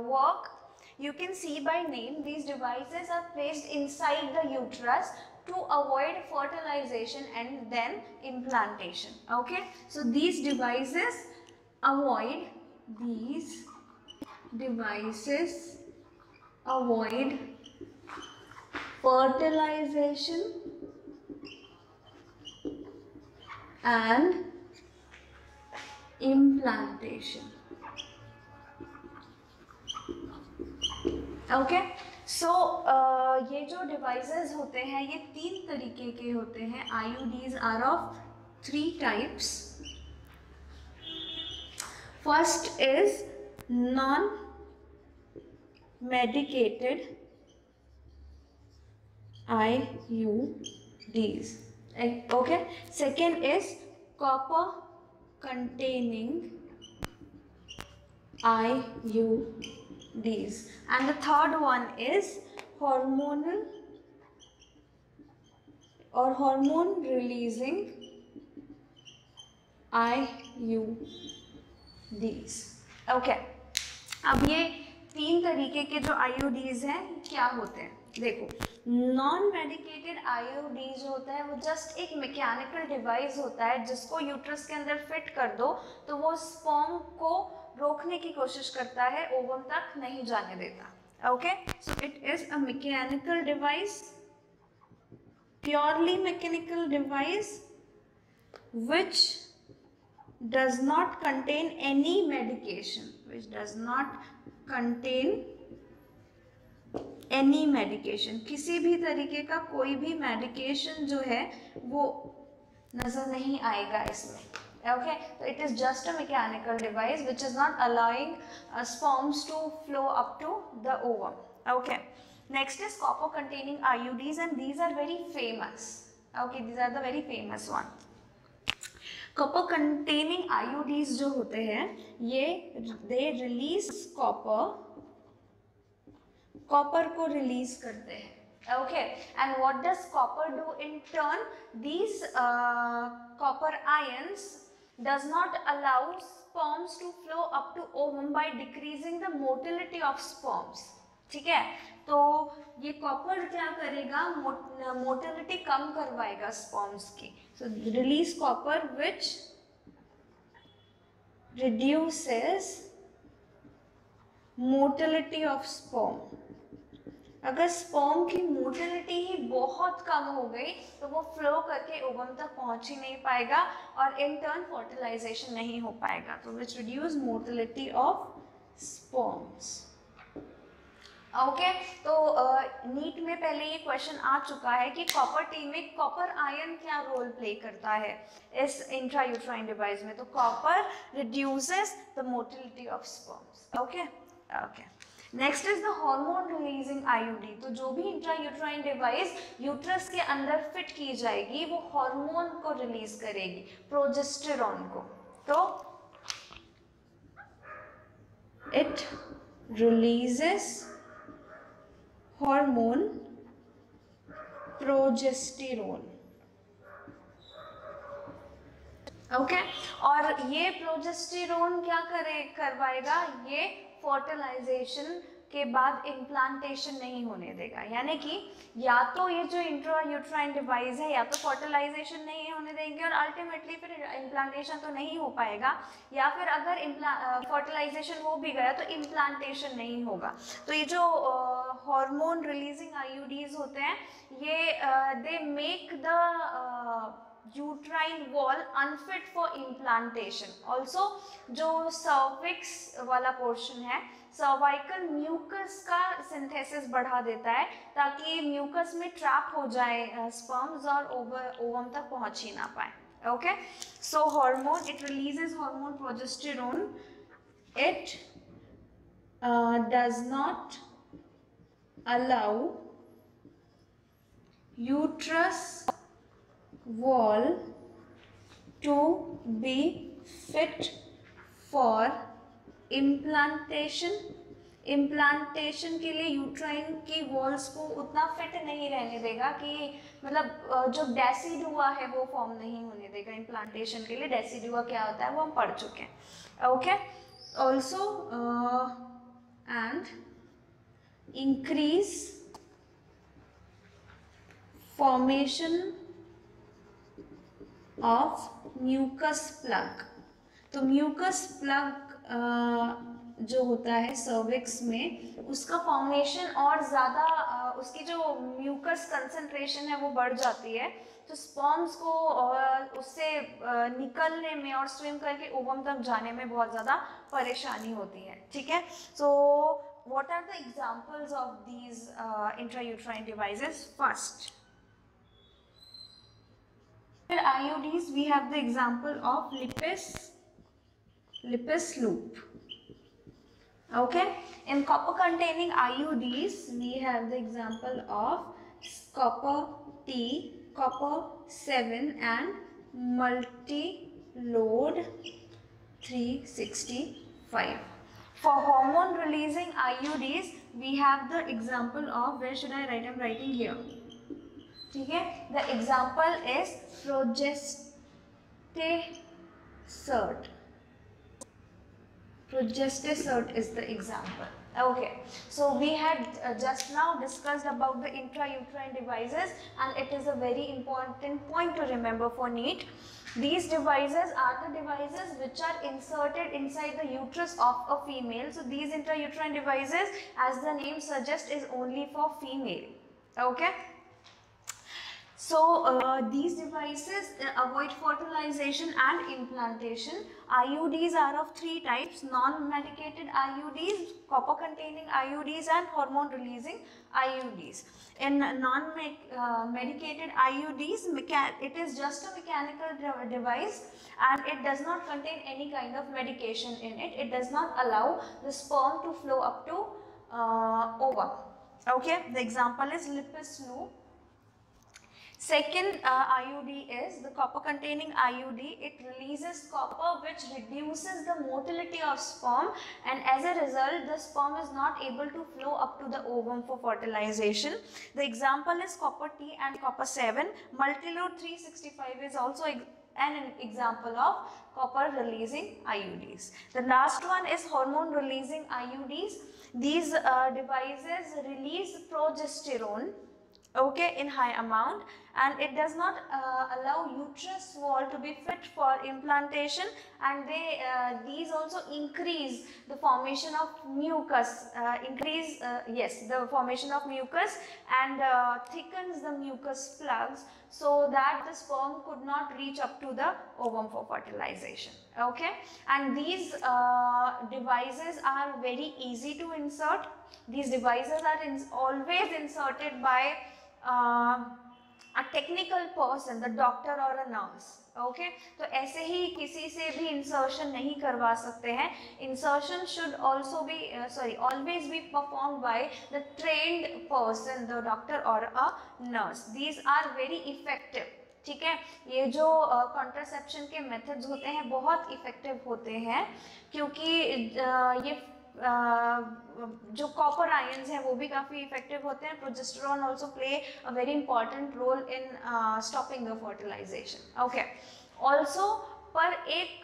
work? You can see by name, these devices are placed inside the uterus to avoid fertilization and then implantation. Okay, so these devices avoid fertilization and implantation. Okay, so ये जो devices होते हैं ये 3 तरीके के होते हैं। IUDs are of 3 types. First is non medicated IUDs. Okay, second is copper containing IUDs, and the third one is hormonal or hormone releasing IUDs. Okay, अब ये 3 तरीके के जो IUDs हैं क्या होते हैं, देखो। नॉन मेडिकेटेड IUD जो होता है वो जस्ट एक मैकेनिकल डिवाइस होता है जिसको यूट्रस के अंदर फिट कर दो तो वो स्पर्म को रोकने की कोशिश करता है, ओवम तक नहीं जाने देता। Okay, so it is a mechanical device, purely mechanical device which does not contain any medication, किसी भी तरीके का कोई भी मेडिकेशन जो है वो नजर नहीं आएगा इसमें। Okay, so it is just a mechanical device which is not allowing sperms to flow up to the ovum. Okay, next is copper containing IUDs, and these are very famous. Okay, these are the very famous one. Copper containing IUDs जो होते हैं ये they release copper को release करते हैं। Okay, and what does copper do in turn, these copper ions does not allow sperms to flow up to ovum by decreasing the motility of sperms. ठीक है, तो ये कॉपर क्या करेगा, motility कम करवाएगा स्पर्म्स की। So release copper which reduces motility of sperm. अगर sperm की मोटिलिटी ही बहुत कम हो गई तो वो फ्लो करके ओवम तक पहुंच ही नहीं पाएगा और इन टर्न फर्टिलाइजेशन नहीं हो पाएगा, तो which reduce motility of sperms. Okay, तो नीट में पहले ये क्वेश्चन आ चुका है कि कॉपर टी में कॉपर आयन क्या रोल प्ले करता है इस इंट्रायूट्राइन डिवाइस में, तो copper reduces the motility of sperms. Okay okay, next is the hormone releasing IUD। तो जो भी इंट्रायूट्राइन डिवाइस यूट्रस के अंदर फिट की जाएगी वो हार्मोन को रिलीज करेगी, प्रोजेस्टेरॉन को। तो it releases hormone progesterone. Okay, और ये प्रोजेस्टेरोन क्या करवाएगा, ये फर्टिलाइजेशन के बाद इम्प्लांटेशन नहीं होने देगा। यानी कि या तो ये जो इंट्रायूट्राइन डिवाइस है या तो फर्टिलाइजेशन नहीं होने देंगे और अल्टीमेटली फिर इम्प्लांटेशन तो नहीं हो पाएगा, या फिर अगर फर्टिलाइजेशन हो भी गया तो इम्प्लांटेशन नहीं होगा। तो ये जो हार्मोन रिलीजिंग IUDs होते हैं ये they make the uterine wall unfit for implantation. Also जो cervix वाला portion है, cervical mucus का synthesis बढ़ा देता है ताकि mucus में trap हो जाए sperms और ovum तक पहुंच ही ना पाए. Okay, so hormone, it releases hormone progesterone. It does not allow uterus wall to be fit for implantation. Implantation के लिए यूट्राइन की वॉल्स को उतना फिट नहीं रहने देगा कि मतलब जो डेसिडुआ है वो फॉर्म नहीं होने देगा इम्प्लांटेशन के लिए. डेसिडुआ क्या होता है वो हम पढ़ चुके हैं. Okay, also and increase formation of mucus plug. तो mucus plug जो होता है सर्विक्स में उसका फॉर्मेशन और ज़्यादा उसकी जो म्यूकस कंसंट्रेशन है वो बढ़ जाती है, तो स्पर्म्स को उससे निकलने में और स्विम करके ओवम तक जाने में बहुत ज़्यादा परेशानी होती है. ठीक है, सो what are the examples of these intrauterine devices? First, IUDs, we have the example of Lippes loop. Okay, in copper containing IUDs we have the example of copper T, copper 7 and multi-load 365. For hormone releasing IUDs we have the example of, where should I write? I am writing here. Okay, the example is Progestesert. Progestesert is the example. Okay, so we had just now discussed about the intrauterine devices, and it is a very important point to remember for NEET. These devices are the devices which are inserted inside the uterus of a female. So these intrauterine devices, as the name suggests, is only for female. Okay. So these devices avoid fertilization and implantation. IUDs are of three types: non-medicated IUDs, copper-containing IUDs, and hormone-releasing IUDs. In non-medicated IUDs, it is just a mechanical device and it does not contain any kind of medication in it. It does not allow the sperm to flow up to ovum. Okay, the example is Lippes loop. Second IUD is the copper containing IUD. It releases copper which reduces the motility of sperm, and as a result the sperm is not able to flow up to the ovum for fertilization. The example is copper T and copper 7. Multiload 365 is also an example of copper releasing IUDs. The last one is hormone releasing IUDs. These devices release progesterone, okay, in high amount, and it does not allow uterus wall to be fit for implantation, and these also increase the formation of mucus, the formation of mucus, and thickens the mucus plugs so that the sperm could not reach up to the ovum for fertilization. Okay, and these devices are very easy to insert. These devices are always inserted by a technical person, the doctor or a nurse. Okay, तो ऐसे ही किसी से भी insertion नहीं करवा सकते हैं. Insertion should also be always be performed by the trained person, the doctor or a nurse. These are very effective. ठीक है, ये जो कॉन्ट्रासेप्शन के मेथड्स होते हैं बहुत इफेक्टिव होते हैं, क्योंकि ये जो कॉपर आयंस हैं वो भी काफ़ी इफेक्टिव होते हैं. Progesterone also play a very important role in stopping the fertilization. Okay, also पर एक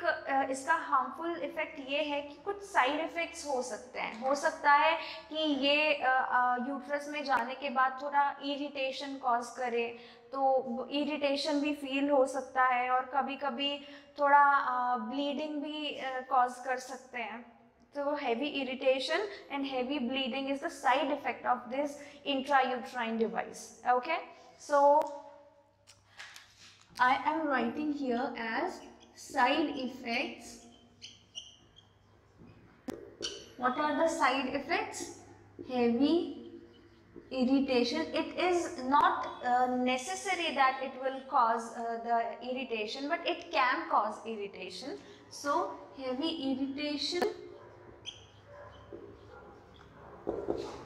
इसका हार्मफुल इफेक्ट ये है कि कुछ साइड इफ़ेक्ट्स हो सकते हैं. हो सकता है कि ये यूट्रस में जाने के बाद थोड़ा इरिटेशन कॉज करे, तो इरिटेशन भी फील हो सकता है, और कभी कभी थोड़ा ब्लीडिंग भी कॉज कर सकते हैं. So heavy irritation and heavy bleeding is the side effect of this intrauterine device. Okay, so I am writing here as side effects. What are the side effects? Heavy irritation. It is not necessary that it will cause the irritation, but it can cause irritation. So, heavy irritation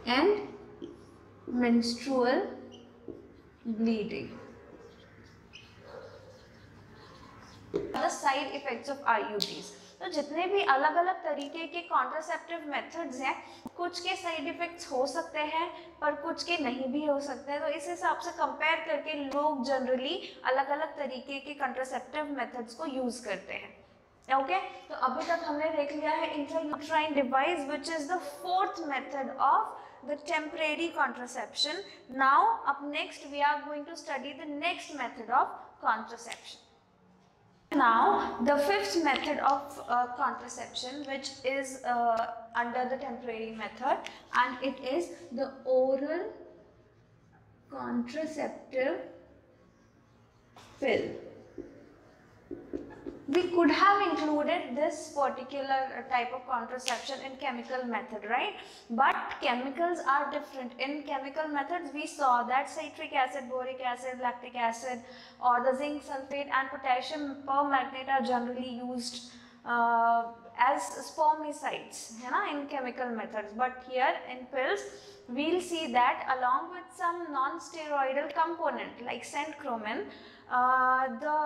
and menstrual bleeding. The side effects of IUDs. तो जितने भी अलग अलग तरीके के contraceptive methods हैं, कुछ के साइड इफेक्ट्स हो सकते हैं पर कुछ के नहीं भी हो सकते हैं। तो इस हिसाब से कंपेयर करके लोग जनरली अलग अलग तरीके के कॉन्ट्रासेप्टिव मेथड्स को यूज करते हैं। ओके, तो अभी तक हमने देख लिया है intrauterine device which is the fourth method of the temporary contraception. Now up next we are going to study the next method of contraception. Now the fifth method of contraception, which is under the temporary method, and it is the oral contraceptive pill. We could have included this particular type of contraception in chemical method, right? But chemicals are different. In chemical methods, we saw that citric acid, boric acid, lactic acid, or the zinc sulfate and potassium permanganate are generally used as spermicides, in chemical methods. But here in pills, we'll see that along with some non-steroidal component like centromin, the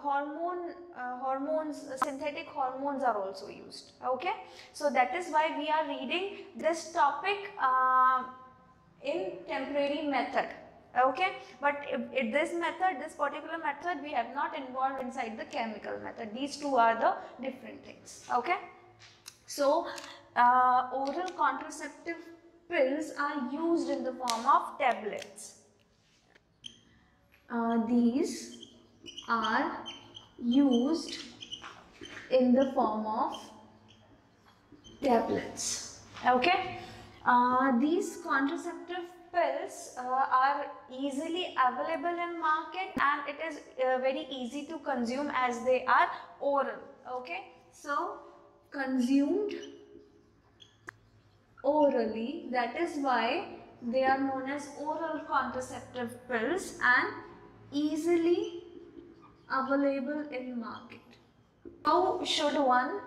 hormones, synthetic hormones are also used. Okay, so that is why we are reading this topic in temporary method. Okay, but if this method, this particular method, we have not involved inside the chemical method. These two are the different things. Okay, so oral contraceptive pills are used in the form of tablets. These are used in the form of tablets. Okay, these contraceptive pills are easily available in market, and it is very easy to consume as they are oral. Okay, so consumed orally, that is why they are known as oral contraceptive pills and easily available in market. How should one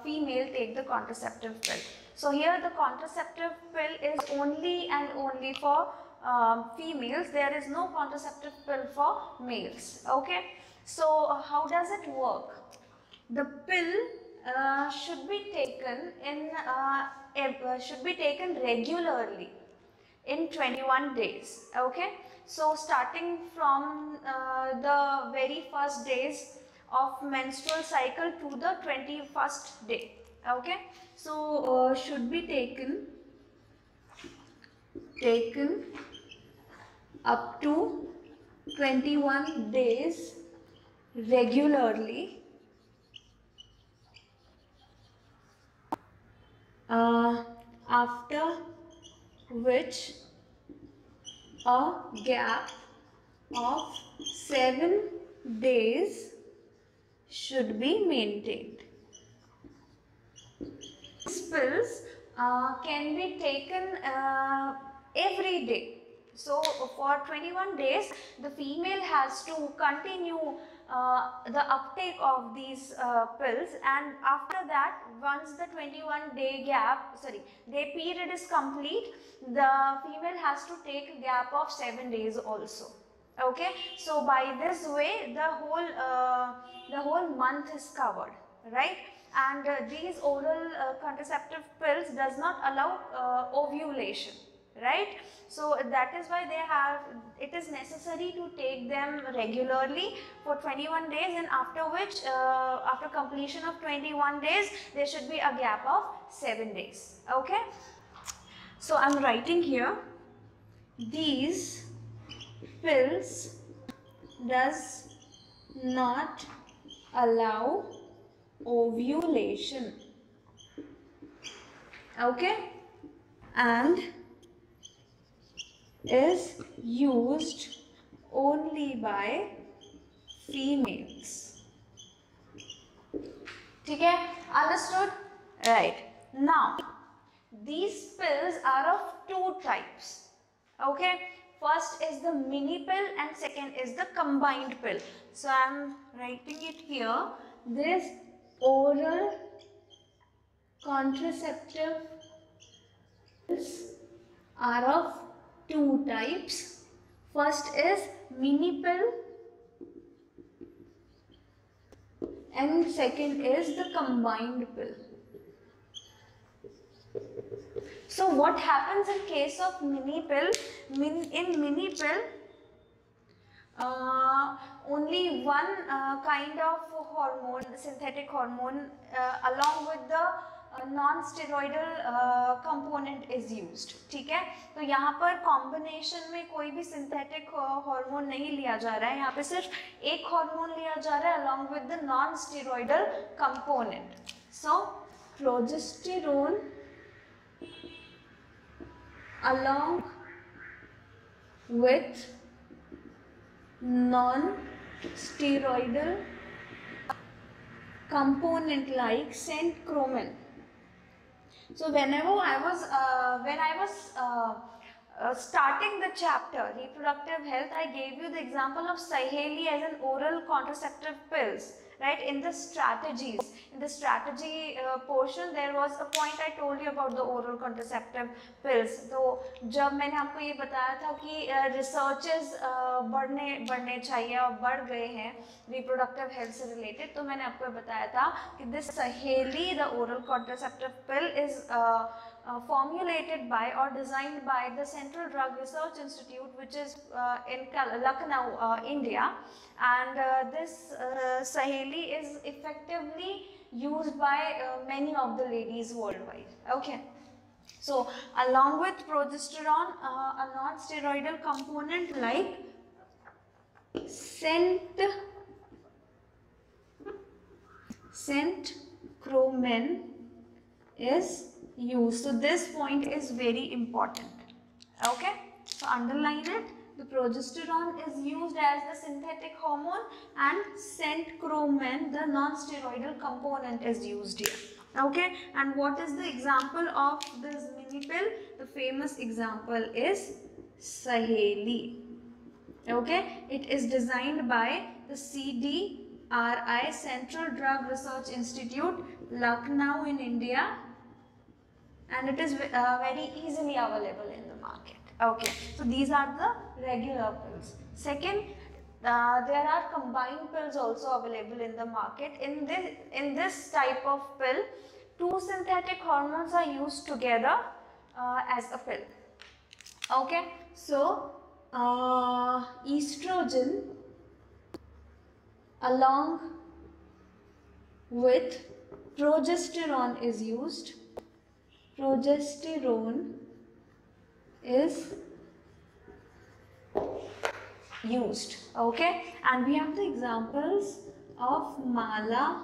female take the contraceptive pill? So here the contraceptive pill is only and only for females. There is no contraceptive pill for males. Okay, so how does it work? The pill should be taken regularly in 21 days. Okay, so starting from the very first days of menstrual cycle to the 21st day. Okay, so should be taken up to 21 days regularly, after which a gap of 7 days should be maintained. These pills can be taken every day. So for 21 days, the female has to continue the uptake of these pills, and after that, once the 21-day day period is complete, the female has to take a gap of 7 days also. Okay, so by this way, the whole month is covered, right? And these oral contraceptive pills does not allow ovulation, right? So that is why it is necessary to take them regularly for 21 days, and after which, after completion of 21 days, there should be a gap of 7 days. Okay, so I am writing here, these pills does not allow ovulation. Okay, and is used only by females. ठीक है, understood? Right. Now, these pills are of two types. Okay. First is the mini pill and second is the combined pill. So I am writing it here. This oral contraceptive pills are of two types. First is mini pill and second is the combined pill. So what happens in case of mini pill? In mini pill, only one kind of hormone, synthetic hormone, along with the non-steroidal component is used. ठीक है, तो यहाँ पर combination में कोई भी synthetic hormone नहीं लिया जा रहा है, यहाँ पे सिर्फ एक हार्मोन लिया जा रहा है along with the non-steroidal component. So progesterone along with non-steroidal component like centromin. So whenever when I was starting the chapter reproductive health, I gave you the example of Saheli as an oral contraceptive pills, right? In the strategies, in the strategy portion, there was a point I told you about the oral contraceptive pills. तो जब मैंने आपको ये बताया था कि researches बढ़ने चाहिए और बढ़ गए हैं reproductive health से related, तो मैंने आपको बताया था कि this Saheli, the oral contraceptive pill, is formulated by or designed by the Central Drug Research Institute, which is in Lucknow, India, and this Saheli is effectively used by many of the ladies worldwide. Okay, so along with progesterone, a non-steroidal component like centromin is used. So this point is very important. Okay, so underline it. The progesterone is used as the synthetic hormone and centromin, the non-steroidal component, is used here. Okay, and what is the example of this mini pill? The famous example is Saheli. Okay, it is designed by the CDRI, Central Drug Research Institute, Lucknow in India, and it is very easily available in the market. Okay, so these are the regular pills. Second, there are combined pills also available in the market. In this type of pill, two synthetic hormones are used together as a pill. Okay, so estrogen along with progesterone is used. Progesterone is used. Okay, and we have the examples of Mala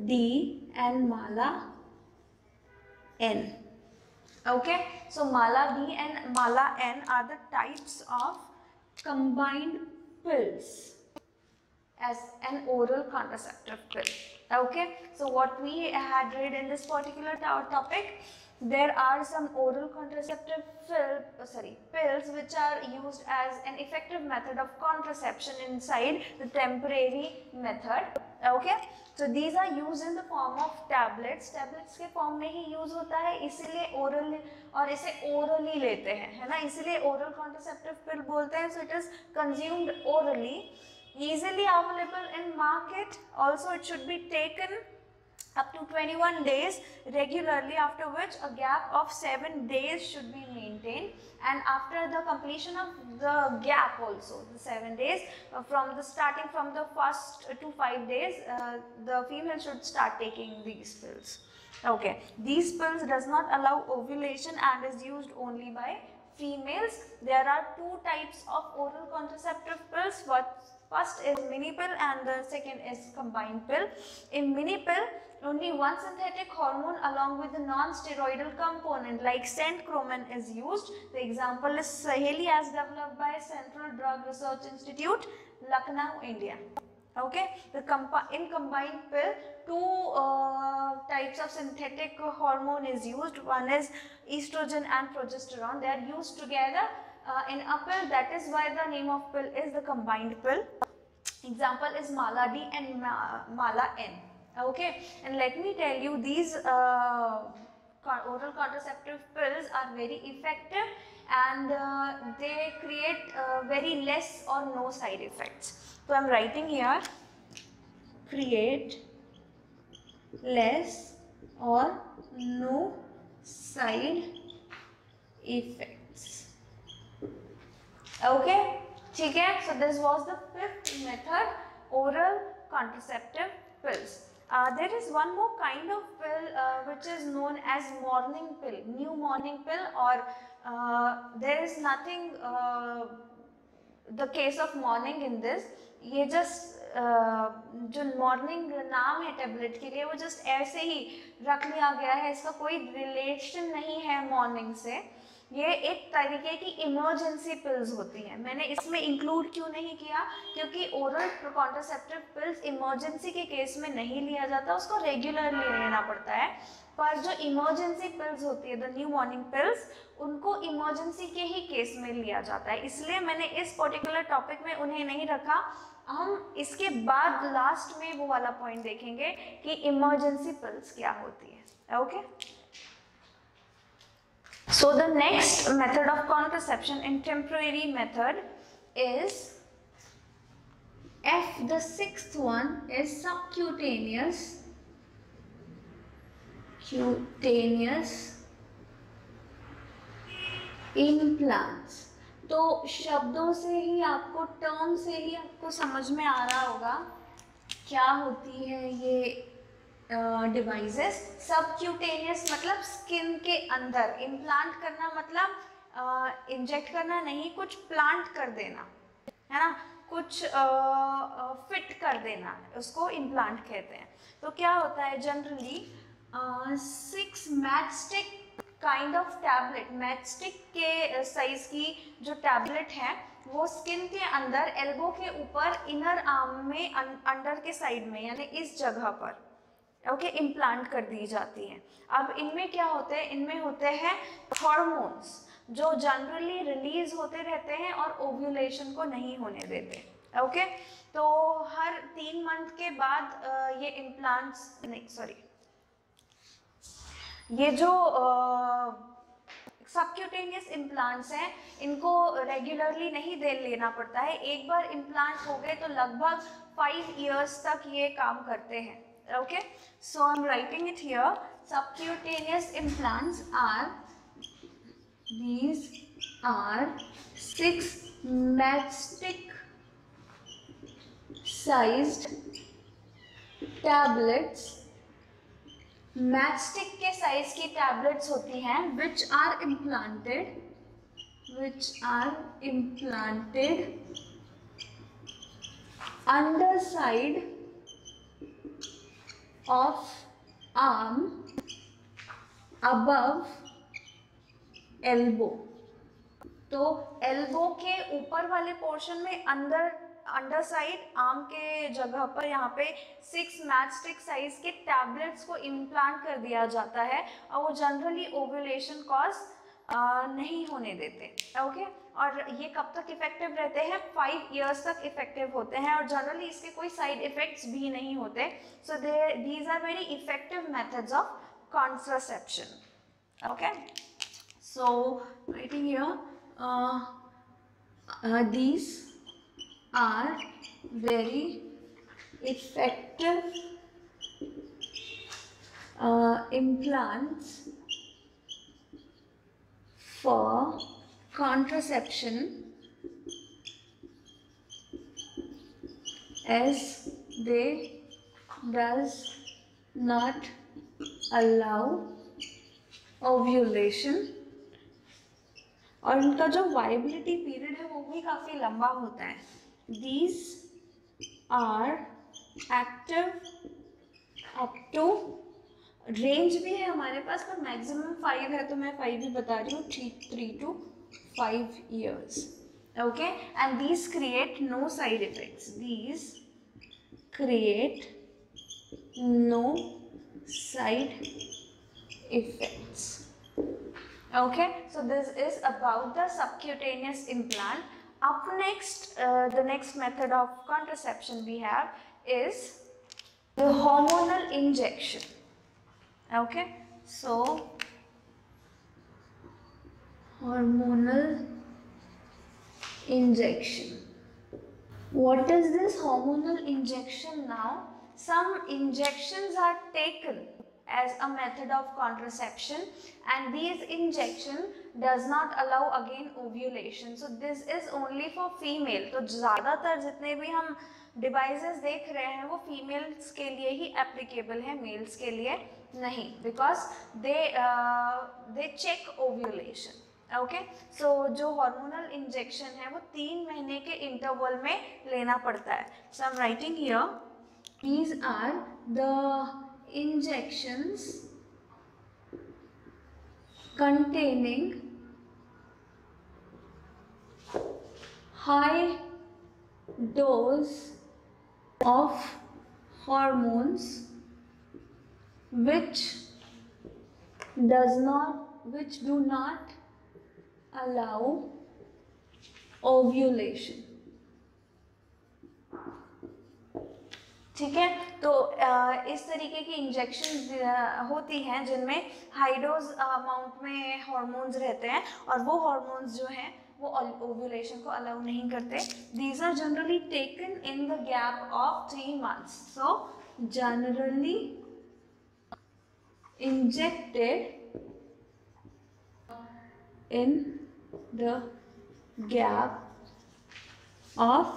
D and Mala N. Okay, so Mala D and Mala N are the types of combined pills as an oral contraceptive pill. Okay, so what we had read in this particular topic, there are some oral contraceptive pills which are used as an effective method of contraception inside the temporary method. Okay, so these are used in the form of tablets. Tablets के form में ही use होता है, इसीलिए oral और इसे orally लेते हैं, है ना, इसीलिए oral contraceptive pill बोलते हैं. So it is consumed orally, easily available in market. Also it should be taken up to 21 days regularly, after which a gap of 7 days should be maintained, and after the completion of the gap also, the 7 days, starting from the first to 5 days, the female should start taking these pills. Okay, these pills does not allow ovulation and is used only by females. There are two types of oral contraceptive pills. First is mini pill and the second is combined pill. In mini pill, only one synthetic hormone along with the non-steroidal component like centromin is used. The example is Saheli, as developed by Central Drug Research Institute, Lucknow, India. Okay, in combined pill, two types of synthetic hormone is used. One is estrogen and progesterone. They are used together in a pill. That is why the name of pill is the combined pill. Example is Mala D and Mala N. Okay, and let me tell you, these oral contraceptive pills are very effective, and they create very less or no side effects. So I am writing here, create less or no side effects. Okay, ठीक है. So this was the fifth method, oral contraceptive pills. There is one more kind of pill which is known as morning pill, new morning pill, or there is nothing the case of morning in this. ये just जो morning नाम है tablet के लिए, वो just ऐसे ही रख लिया गया है, इसका कोई रिलेशन नहीं है मॉर्निंग से. ये एक तरीके की इमरजेंसी पिल्स होती हैं. मैंने इसमें इंक्लूड क्यों नहीं किया, क्योंकि ओरल कॉन्ट्रासेप्टिव पिल्स इमरजेंसी के केस में नहीं लिया जाता, उसको रेगुलरली लेना पड़ता है. पर जो इमरजेंसी पिल्स होती है, द न्यू मॉर्निंग पिल्स, उनको इमरजेंसी के ही केस में लिया जाता है. इसलिए मैंने इस पर्टिकुलर टॉपिक में उन्हें नहीं रखा. हम इसके बाद लास्ट में वो वाला पॉइंट देखेंगे कि इमरजेंसी पिल्स क्या होती है. Okay, so the next method of contraception in temporary method is F. The sixth one is subcutaneous implants. तो शब्दों से ही आपको, टर्म से ही आपको समझ में आ रहा होगा क्या होती है ये डिवाइसेस. सबक्यूटेनियस मतलब स्किन के अंदर, इम्प्लांट करना मतलब इंजेक्ट करना नहीं, कुछ प्लांट कर देना है ना, कुछ फिट कर देना, उसको इम्प्लांट कहते हैं. तो क्या होता है, generally 6 matchstick kind of tablet, matchstick के साइज की जो टैबलेट है, वो स्किन के अंदर, एल्बो के ऊपर, इनर आर्म में, अंडर के साइड में, यानी इस जगह पर ओके इम्प्लांट कर दी जाती हैं. अब इनमें क्या होते हैं, इनमें होते हैं हार्मोन्स जो जनरली रिलीज होते रहते हैं और ओव्यूलेशन को नहीं होने देते. ओके, तो हर 3 मंथ के बाद ये इम्प्लांट्स, नहीं सॉरी, ये जो सबक्यूटेनियस इम्प्लांट्स हैं, इनको रेगुलरली नहीं लेना पड़ता है. एक बार इम्प्लांट हो गए तो लगभग 5 years तक ये काम करते हैं. Okay, so I'm writing it here. Subcutaneous implants are, these are 6 matchstick sized tablets. Matchstick के साइज की टैबलेट्स होती हैं which are implanted underside of arm above elbow. तो एल्बो के ऊपर वाले पोर्शन में, अंडर साइड आर्म के जगह पर, यहाँ पे 6 मैचस्टिक साइज के टैबलेट्स को इम्प्लांट कर दिया जाता है, और वो जनरली ओव्यूलेशन कॉज नहीं होने देते. ओके, और ये कब तक इफेक्टिव रहते हैं, 5 years तक इफेक्टिव होते हैं, और जनरली इसके कोई साइड इफेक्ट्स भी नहीं होते. So these are very effective methods of contraception. Okay, so writing here, these are very effective implants for contraception, as they does not allow ovulation, और इनका जो वाइबिलिटी पीरियड है वो भी काफ़ी लंबा होता है. These are active up to, range भी है हमारे पास, पर मैक्सिमम 5 है, तो मैं 5 ही बता रही हूँ, 3 to 5 years. Okay, and these create no side effects. These create no side effects. Okay, so this is about the subcutaneous implant. Up next, the next method of contraception we have is the hormonal injection. Okay, so hormonal injection. What is this hormonal injection now? Some injections are taken as a method of contraception, and these injection does not allow again ovulation. So this is only for female. तो ज़्यादातर जितने भी हम devices देख रहे हैं वो females के लिए ही applicable है, males के लिए नहीं, because they check ovulation. Okay, so जो हार्मोनल इंजेक्शन है वो 3 महीने के इंटरवल में लेना पड़ता है. So I am writing here, these are the injections containing high dose of hormones which do not allow ovulation. ठीक है, तो इस तरीके की इंजेक्शन होती हैं जिनमें हाई डोज अमाउंट में हार्मोन्स रहते हैं और वो हार्मोन्स जो हैं वो ओव्यूलेशन को अलाउ नहीं करते. These are generally taken in the gap of 3 months. So generally injected in the gap of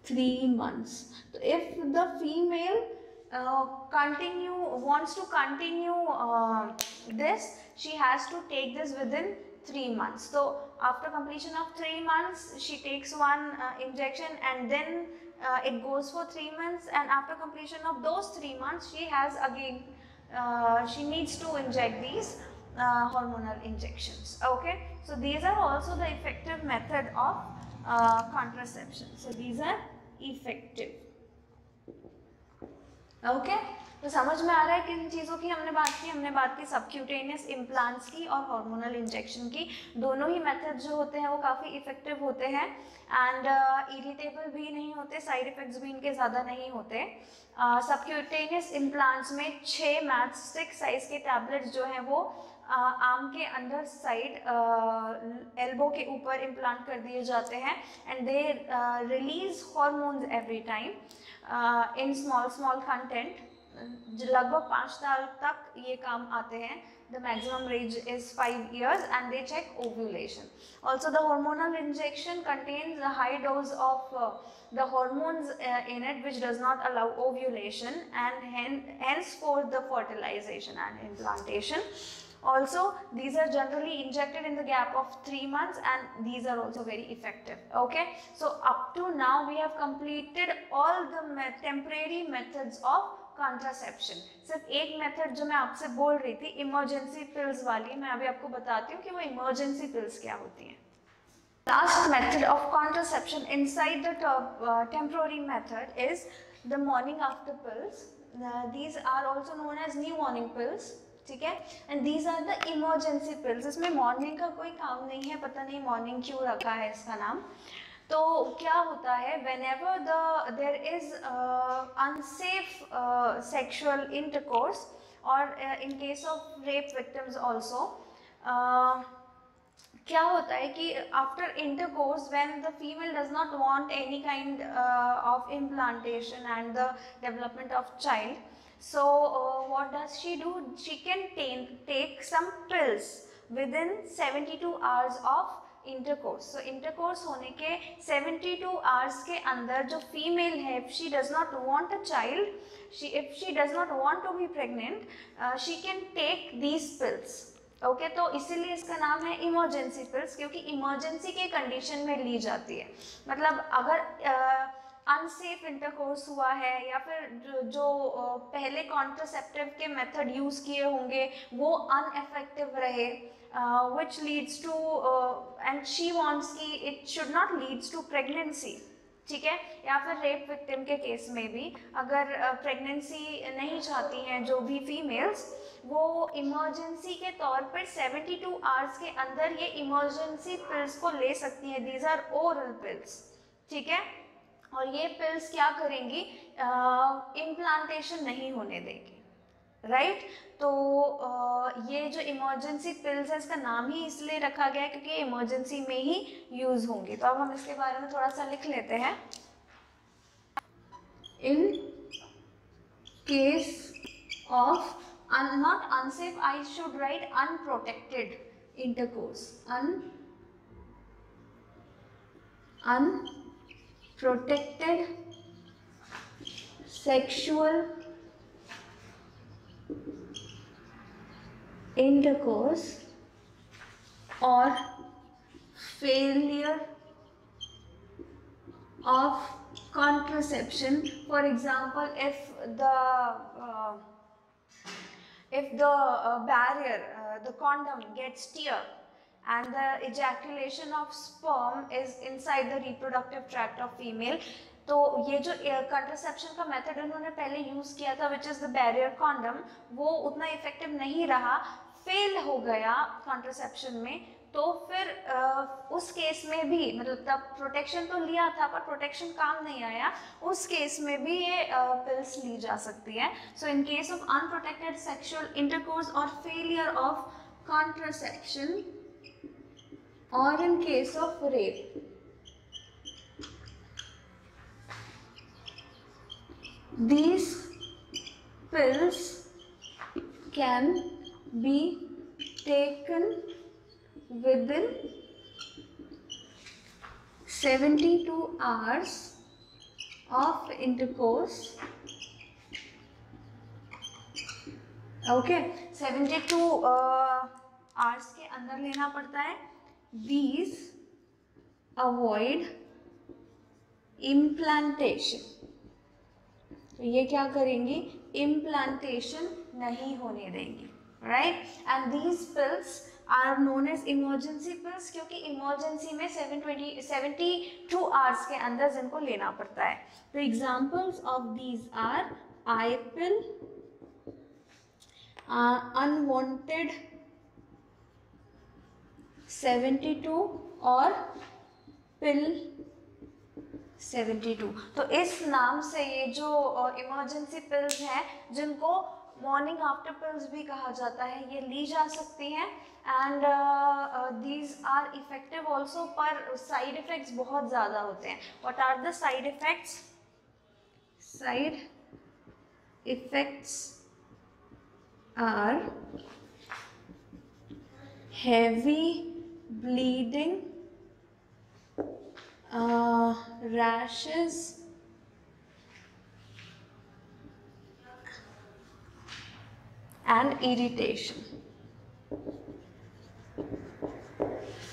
3 months. So if the female wants to continue this, she has to take this within 3 months. So after completion of 3 months, she takes one injection, and then it goes for 3 months, and after completion of those 3 months, she has again she needs to inject these hormonal injections. Okay, so these are also the effective method of contraception. So these are effective. Okay, तो समझ में आ रहा है किन चीज़ों की हमने बात की सबक्यूटेनियस इम्प्लांट्स की और हार्मोनल इंजेक्शन की. दोनों ही मेथड जो होते हैं वो काफ़ी इफेक्टिव होते हैं एंड इरिटेबल भी नहीं होते, साइड इफेक्ट्स भी इनके ज़्यादा नहीं होते. सबक्यूटेनियस इम्प्लांट्स में 6 मैच स्टिक साइज के टैबलेट्स जो हैं वो आर्म के अंदर साइड एल्बो के ऊपर इम्प्लांट कर दिए जाते हैं, and they release hormones every time in small content. लगभग 5 साल तक ये काम आते हैं. The maximum range is 5 years, and they check ovulation. Also, the hormonal injection contains a high dose of the hormones in it, which does not allow ovulation, and hence for the fertilization and implantation. Also, these are generally injected in the gap of 3 months, and these are also very effective. Okay, so up to now we have completed all the temporary methods of contraception. सिर्फ एक method जो मैं आपसे बोल रही थी emergency pills वाली, मैं अभी आपको बताती हूँ कि वो इमरजेंसी पिल्स क्या होती हैं. Last method of contraception inside the temporary method is the morning after pills. These are also known as new morning pills. ठीक है, and these are the emergency pills. इसमें मॉर्निंग का कोई काम नहीं है, पता नहीं मॉर्निंग क्यों रखा है इसका नाम. तो क्या होता है, whenever there is unsafe sexual intercourse, or in case of rape victims also, क्या होता है कि after intercourse, when the female does not want any kind of implantation and the development of child, so what does she do? She can take some pills within 72 hours of intercourse. So intercourse होने के 72 hours के अंदर जो female है, if she does not want a child, if she does not want to be pregnant, she can take these pills. Okay, तो इसीलिए इसका नाम है इमरजेंसी पिल्स, क्योंकि इमरजेंसी के कंडीशन में ली जाती है. मतलब अगर अनसेफ इंटरकोर्स हुआ है, या फिर जो पहले कॉन्ट्रासेप्टिव के मेथड यूज किए होंगे वो अनइफेक्टिव रहे, which leads to and she wants कि it should not leads to pregnancy, ठीक है। या फिर रेप विक्टिम के केस में भी अगर प्रेगनेंसी नहीं चाहती हैं जो भी फीमेल्स, वो इमरजेंसी के तौर पर 72 आवर्स के अंदर ये इमरजेंसी पिल्स को ले सकती हैं। दीज आर ओरल पिल्स, ठीक है। और ये पिल्स क्या करेंगी, इम्प्लांटेशन नहीं होने देगी, राइट। तो ये जो इमरजेंसी पिल्स है इसका नाम ही इसलिए रखा गया है क्योंकि इमरजेंसी में ही यूज होंगी। तो अब हम इसके बारे में थोड़ा सा लिख लेते हैं। इन case of not unsafe, I should write unprotected intercourse, unprotected sexual intercourse or failure of contraception. For example, if the barrier, the condom gets tear and the ejaculation of sperm is inside the reproductive tract of female, तो ये जो contraception का method उन्होंने पहले use किया था which is the barrier condom, वो उतना इफेक्टिव नहीं रहा, फेल हो गया कंट्रासेप्शन में, तो फिर उस केस में भी मतलब तब प्रोटेक्शन तो लिया था पर प्रोटेक्शन काम नहीं आया, उस केस में भी ये पिल्स ली जा सकती है। So in case of unprotected sexual intercourse और फेलियर ऑफ कंट्रासेप्शन और in case of rape, these pills can be taken within 72 hours of intercourse. Okay, 72 hours के अंदर लेना पड़ता है। These avoid implantation. तो ये क्या करेंगी, इम्प्लांटेशन नहीं होने देंगी, right. And these pills are known as emergency pills क्योंकि इमरजेंसी में 72 आवर्स के अंदर जिनको लेना पड़ता है। तो examples of these are I pill, unwanted 72 और पिल 72। तो इस नाम से ये जो इमरजेंसी पिल्स हैं जिनको मॉर्निंग आफ्टर पिल्स भी कहा जाता है, ये ली जा सकती हैं। And these are effective also, पर साइड इफेक्ट्स बहुत ज़्यादा होते हैं। What are the side effects? Side effects are heavy bleeding, rashes, and irritation.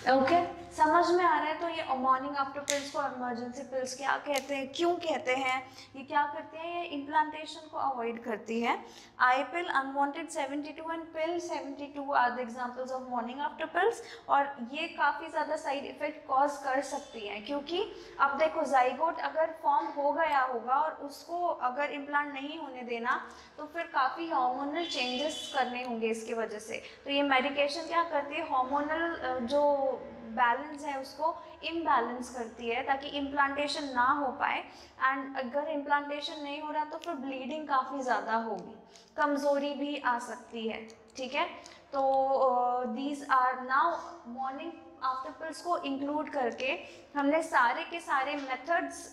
Okay, समझ में आ रहा है? तो ये मॉर्निंग आफ्टर पिल्स को इमरजेंसी पिल्स क्या कहते हैं, क्यों कहते हैं, ये क्या करते हैं, ये इम्प्लांटेशन को अवॉइड करती है। I pill, unwanted 72 and pill 72 are the examples of morning after pills. और ये काफ़ी ज़्यादा साइड इफेक्ट कॉज कर सकती हैं क्योंकि अब देखो जाइगोट अगर फॉर्म हो गया होगा और उसको अगर इम्प्लांट नहीं होने देना तो फिर काफ़ी हार्मोनल चेंजेस करने होंगे इसकी वजह से। तो ये मेडिकेशन क्या करती है, हार्मोनल जो बैलेंस है उसको इम्बैलेंस करती है ताकि इम्प्लांटेशन ना हो पाए। एंड अगर इम्प्लांटेशन नहीं हो रहा तो फिर ब्लीडिंग काफ़ी ज़्यादा होगी, कमज़ोरी भी आ सकती है, ठीक है। तो these are now morning after pills को इंक्लूड करके हमने सारे के सारे मेथड्स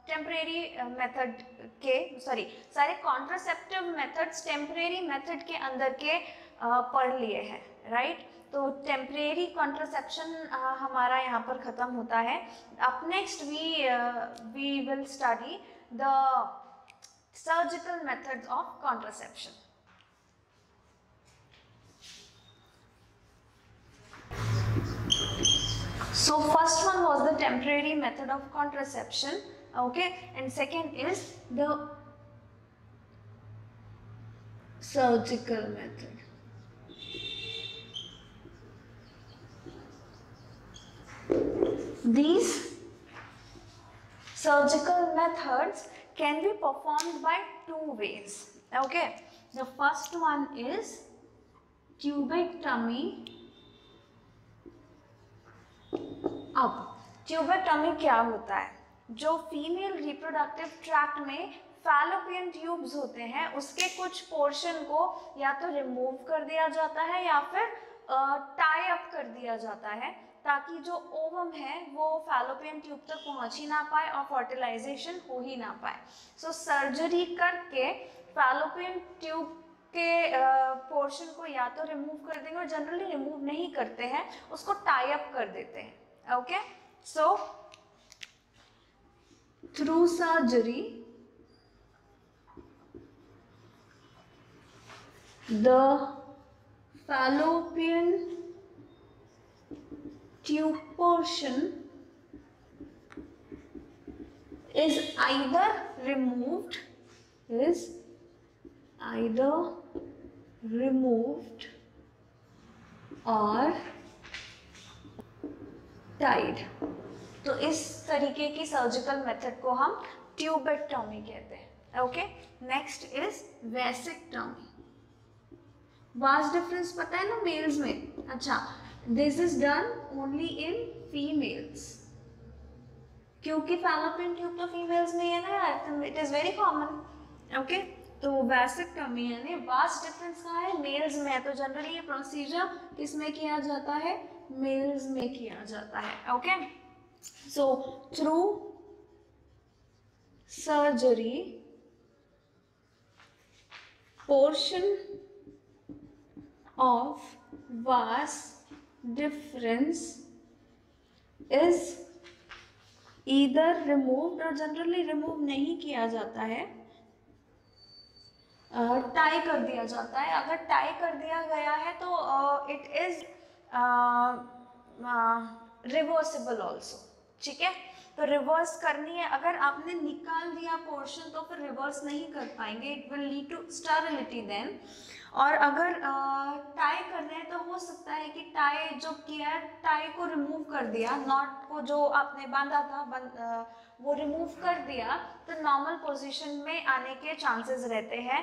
टेम्परेरी मेथड के सारे कॉन्ट्रासेप्टिव मेथड्स टेम्परेरी मेथड के अंदर के पढ़ लिए हैं, राइट। तो टेम्परेरी कॉन्ट्रासेप्शन हमारा यहाँ पर ख़त्म होता है। Up next we will study the surgical methods of contraception. So first one was the temporary method of contraception. Okay, and second is the surgical method. These surgical methods can be performed by two ways. Okay, the first one is tubectomy. अब tubectomy क्या होता है? जो female reproductive tract में fallopian tubes होते हैं उसके कुछ पोर्शन को या तो रिमूव कर दिया जाता है या फिर टाई अप कर दिया जाता है ताकि जो ओवम है वो फैलोपियन ट्यूब तक पहुंच ही ना पाए और फर्टिलाइजेशन हो ही ना पाए. सो सर्जरी करके फैलोपियन ट्यूब के पोर्शन को या तो रिमूव कर देंगे और जनरली रिमूव नहीं करते हैं, उसको टाई अप कर देते हैं. Okay, so through surgery the fallopian tube portion is either removed or tied. तो इस तरीके की सर्जिकल मेथड को हम ट्यूबेक्टमी कहते हैं. Okay, next is vasectomy. Vas deferens पता है ना मेल्स में? अच्छा, this is done only in females क्योंकि फैलोपियन ट्यूब तो फीमेल्स में है ना, it is very common. Okay, तो वेसेक्टमी यानी वास्ट डिफरेंस कहाँ है? मेल्स में है. तो जनरली ये प्रोसीजर किसमें किया जाता है? मेल्स में किया जाता है. Okay, so through surgery portion of vas deferens is either removed और जनरली रिमूव नहीं किया जाता है, टाई कर दिया जाता है. अगर टाई कर दिया गया है तो इट इज रिवर्सिबल ऑल्सो. ठीक है, तो रिवर्स करनी है. अगर आपने निकाल दिया पोर्शन तो फिर रिवर्स नहीं कर पाएंगे, it will lead to sterility then. और अगर टाई कर रहे हैं तो हो सकता है कि टाई जो किया है, टाई को रिमूव कर दिया, नॉट को जो आपने बांधा था वो रिमूव कर दिया, तो नॉर्मल पोजीशन में आने के चांसेस रहते हैं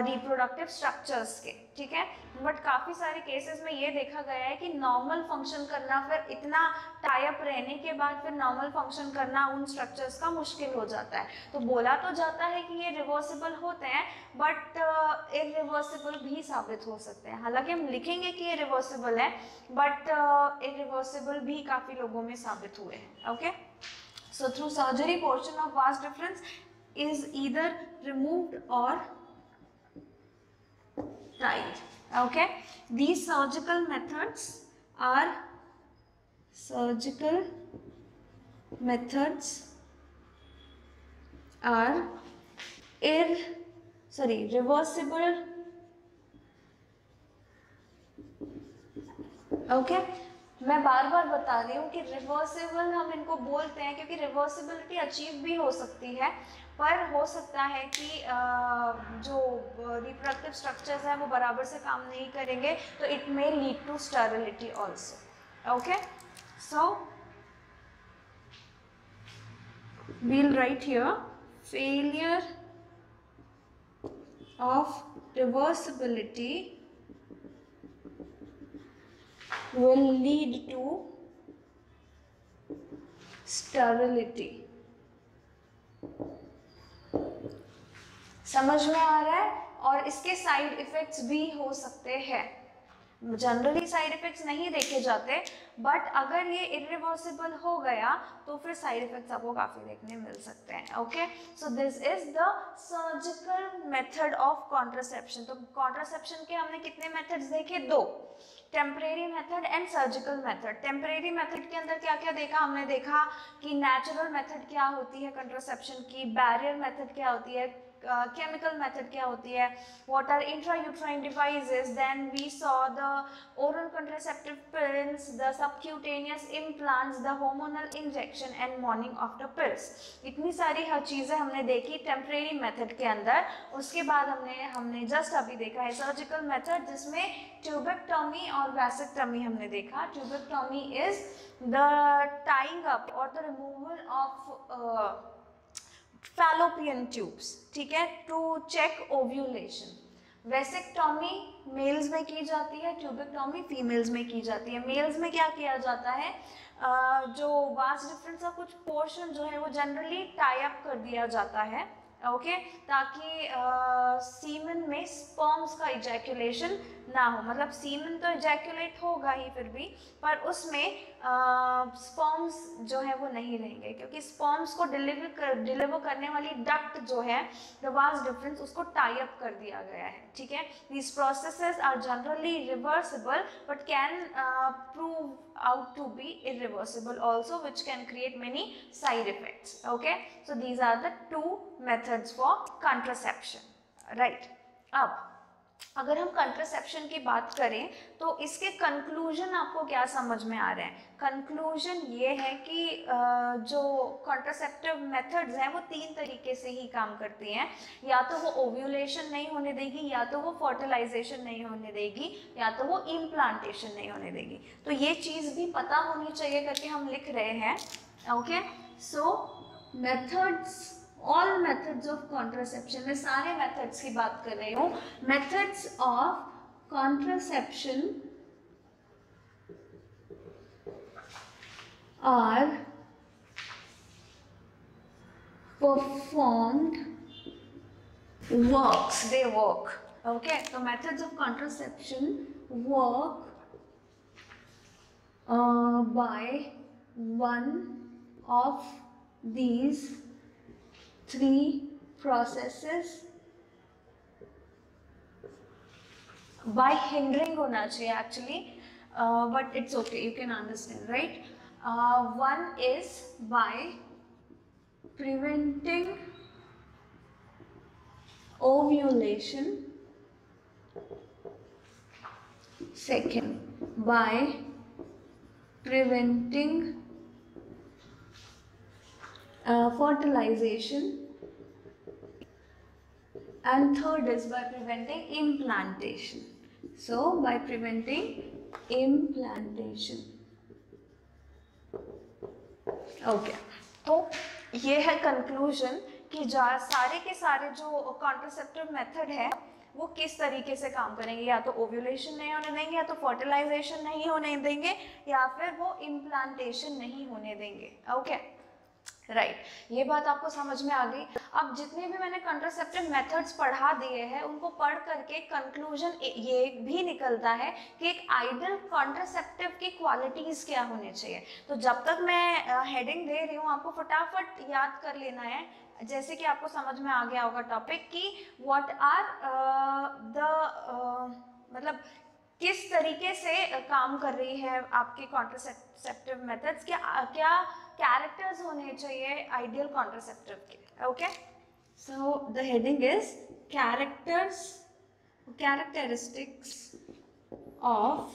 रिप्रोडक्टिव स्ट्रक्चर्स के. ठीक है, बट काफ़ी सारे केसेस में ये देखा गया है कि नॉर्मल फंक्शन करना, फिर इतना टाई अप रहने के बाद फिर नॉर्मल फंक्शन करना उन स्ट्रक्चर्स का मुश्किल हो जाता है. तो बोला तो जाता है कि ये रिवर्सिबल होते हैं बट इरिवर्सिबल भी साबित हो सकते हैं. हालांकि हम लिखेंगे कि ये रिवर्सिबल है बट इरिवर्सिबल भी काफ़ी लोगों में साबित हुए हैं. Okay, so through surgery portion of vas deferens is either removed or tied. Okay, these surgical methods are reversible. Okay, मैं बार बार बता रही हूँ कि रिवर्सिबल हम इनको बोलते हैं क्योंकि रिवर्सिबिलिटी अचीव भी हो सकती है, पर हो सकता है कि जो रिप्रोडक्टिव स्ट्रक्चर्स हैं वो बराबर से काम नहीं करेंगे, तो it may lead to sterility also. Okay, so we'll write here failure of reversibility will lead to sterility. समझ में आ रहा है? और इसके साइड इफेक्ट्स भी हो सकते हैं. जनरली साइड इफेक्ट्स नहीं देखे जाते, बट अगर ये इरिवर्सिबल हो गया तो फिर साइड इफेक्ट्स आपको काफ़ी देखने मिल सकते हैं. Okay, so this is the surgical method of contraception. तो कॉन्ट्रासेप्शन के हमने कितने मेथड्स देखे? 2, temporary method and surgical method. Temporary method के अंदर क्या क्या देखा? हमने देखा कि नेचुरल मेथड क्या होती है कंट्रासेप्शन की, बैरियर मेथड क्या होती है, chemical method क्या होती है, what are intrauterine devices, then we saw the oral contraceptive pills, the subcutaneous implants, the hormonal injection and morning after pills. इतनी सारी हर चीज़ें हमने देखी टेम्परेरी मेथड के अंदर. उसके बाद हमने जस्ट अभी देखा है सर्जिकल मेथड, जिसमें ट्यूबेक्टॉमी और वैसेक्टॉमी हमने देखा. Tubectomy is the tying up और the removal of fallopian tubes, ठीक है, to check ovulation. Vasectomy males में की जाती है, ट्यूबेक्टॉमी फीमेल्स में की जाती है. मेल्स में क्या किया जाता है, जो वास्ट डिफरेंस का कुछ पोर्शन जो है वो जनरली टाई अप कर दिया जाता है, ओके, ताकि सीमन में स्पर्म्स का इजैकुलेशन ना हो. मतलब सीमन तो इजैकुलेट होगा ही फिर भी, पर उसमें स्पर्म्स जो है वो नहीं रहेंगे, क्योंकि स्पर्म्स को डिलीवर करने वाली डक्ट जो है, द वास्ट डिफरेंस, उसको टाई अप कर दिया गया है, ठीक है. These processes are generally reversible but can prove out to be irreversible also, which can create many side effects. Okay, so these are the two methods for contraception, right? अब अगर हम contraception की बात करें तो इसके कंक्लूजन आपको क्या समझ में आ रहे हैं? कंक्लूजन ये है कि जो कॉन्ट्रासेप्टिव मेथड्स हैं वो 3 तरीके से ही काम करती हैं. या तो वो ओव्यूलेशन नहीं होने देगी, या तो वो फर्टिलाइजेशन नहीं होने देगी, या तो वो इम्प्लांटेशन नहीं होने देगी. तो ये चीज़ भी पता होनी चाहिए करके हम लिख रहे हैं. Okay, so methods, all methods of contraception, मैं सारे मेथड्स की बात कर रही हूँ. Methods of contraception are performed works, they work. Okay, so methods of contraception work by one of these 3 processes. By hindering होना चाहिए actually, but it's okay, you can understand, right? One is by preventing ovulation. Second, by preventing fertilization. And third is by preventing implantation. So by preventing implantation. Okay, तो ये है conclusion कि सारे के सारे जो कॉन्ट्रासेप्टिव मेथड है वो किस तरीके से काम करेंगे. या तो ओव्यूलेशन नहीं होने देंगे, या तो फर्टिलाइजेशन नहीं होने देंगे, या फिर वो इम्प्लांटेशन नहीं होने देंगे. ओके, राइट, ये बात आपको समझ में आ गई. अब जितने भी मैंने कॉन्ट्रासेप्टिव मेथड्स पढ़ा दिए हैं उनको पढ़ करके कंक्लूजन ये भी निकलता है कि एक आइडियल कॉन्ट्रासेप्टिव की क्वालिटीज़ क्या होने चाहिए. तो जब तक मैं हेडिंग दे रही हूँ आपको फटाफट याद कर लेना है, जैसे कि आपको समझ में आ गया होगा टॉपिक कि व्हाट आर मतलब किस तरीके से काम कर रही है आपकी कॉन्ट्रासेप्टिव मेथड्स, क्या कैरेक्टर्स होने चाहिए आइडियल कॉन्ट्रासेप्टिव के. Okay, so the heading is characteristics of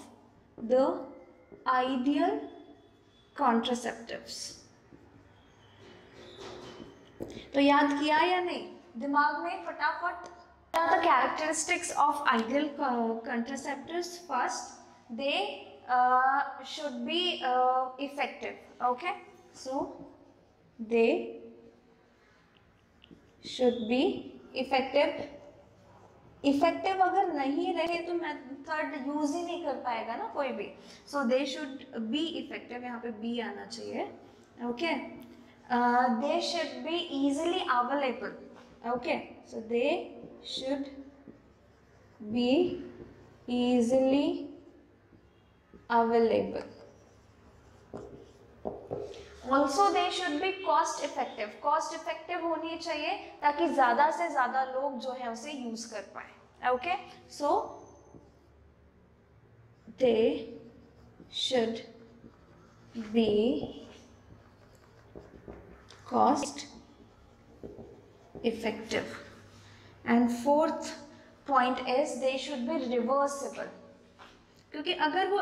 the ideal contraceptives. तो याद किया या नहीं? दिमाग में फटाफट. The characteristics of ideal contraceptives. First, they should be effective. Okay, so they should be effective. Effective अगर नहीं रहे तो मेथड यूज ही नहीं कर पाएगा ना कोई भी. सो दे शुड बी इफेक्टिव, यहाँ पे बी आना चाहिए. Okay, they should be easily available. Okay, so they should be easily available. Also they should be cost effective. cost effective होनी चाहिए ताकि ज़्यादा से ज़्यादा लोग जो है उसे यूज कर पाए. Okay, so they should be cost effective. And fourth point is they should be reversible, क्योंकि अगर वो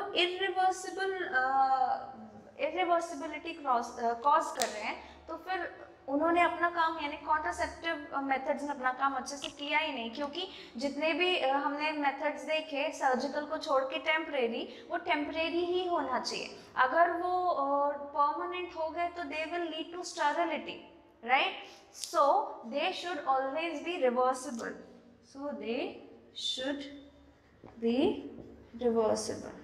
इरिवर्सिबिलिटी कॉज कर रहे हैं तो फिर उन्होंने अपना काम यानी कॉन्ट्रासेप्टिव मेथड्स ने अपना काम अच्छे से किया ही नहीं, क्योंकि जितने भी हमने मेथड्स देखे सर्जिकल को छोड़ के टेम्परेरी, वो टेम्परेरी ही होना चाहिए। अगर वो परमानेंट हो गए तो they will lead to sterility, right? So they should always be reversible. So they should be reversible.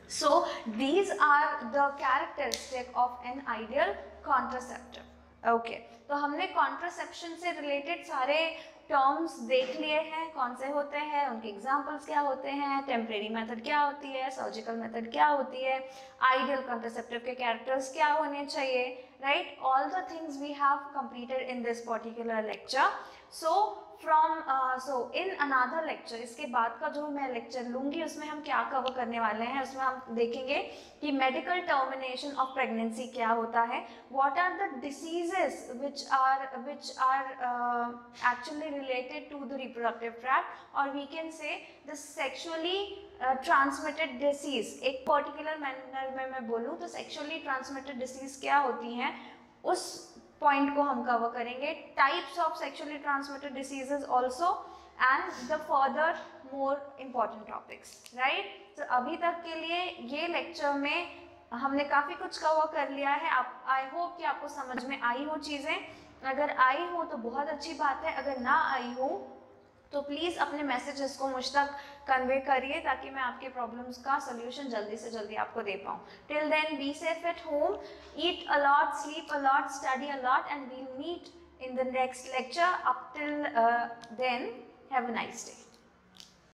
So these are the characteristic of an ideal contraceptive. Okay, तो हमने कॉन्ट्रासेप्शन से रिलेटेड सारे टर्म्स देख लिए हैं, कौन से होते हैं, उनके एग्जांपल्स क्या होते हैं, टेम्परेरी मेथड क्या होती है, सर्जिकल मेथड क्या होती है, आइडियल कॉन्ट्रासेप्टिव के कैरेक्टर्स क्या होने चाहिए, right? All the things we have completed in this particular lecture. So in another lecture, इसके बाद का जो मैं लेक्चर लूँगी उसमें हम क्या कवर करने वाले हैं, उसमें हम देखेंगे कि मेडिकल टर्मिनेशन ऑफ प्रेगनेंसी क्या होता है, what are the diseases which are actually related to the reproductive tract, और we can say the sexually transmitted disease. एक पर्टिकुलर मैनर में मैं बोलूँ तो सेक्सुअली ट्रांसमिटेड डिसीज क्या होती हैं, उस पॉइंट को हम कवर करेंगे. Types of sexually transmitted diseases also and the further more important topics, right? तो अभी तक के लिए ये लेक्चर में हमने काफ़ी कुछ कवर कर लिया है. आप आई होप कि आपको समझ में आई हो चीज़ें. अगर आई हो तो बहुत अच्छी बात है, अगर ना आई हो तो प्लीज़ अपने मैसेजेस को मुझ तक कन्वे करिए ताकि मैं आपके प्रॉब्लम्स का सोल्यूशन जल्दी से जल्दी आपको दे पाऊँ. Till then be safe at home, eat a lot, sleep a lot, study a lot, and we'll meet in the next lecture. Up till then, have a nice day.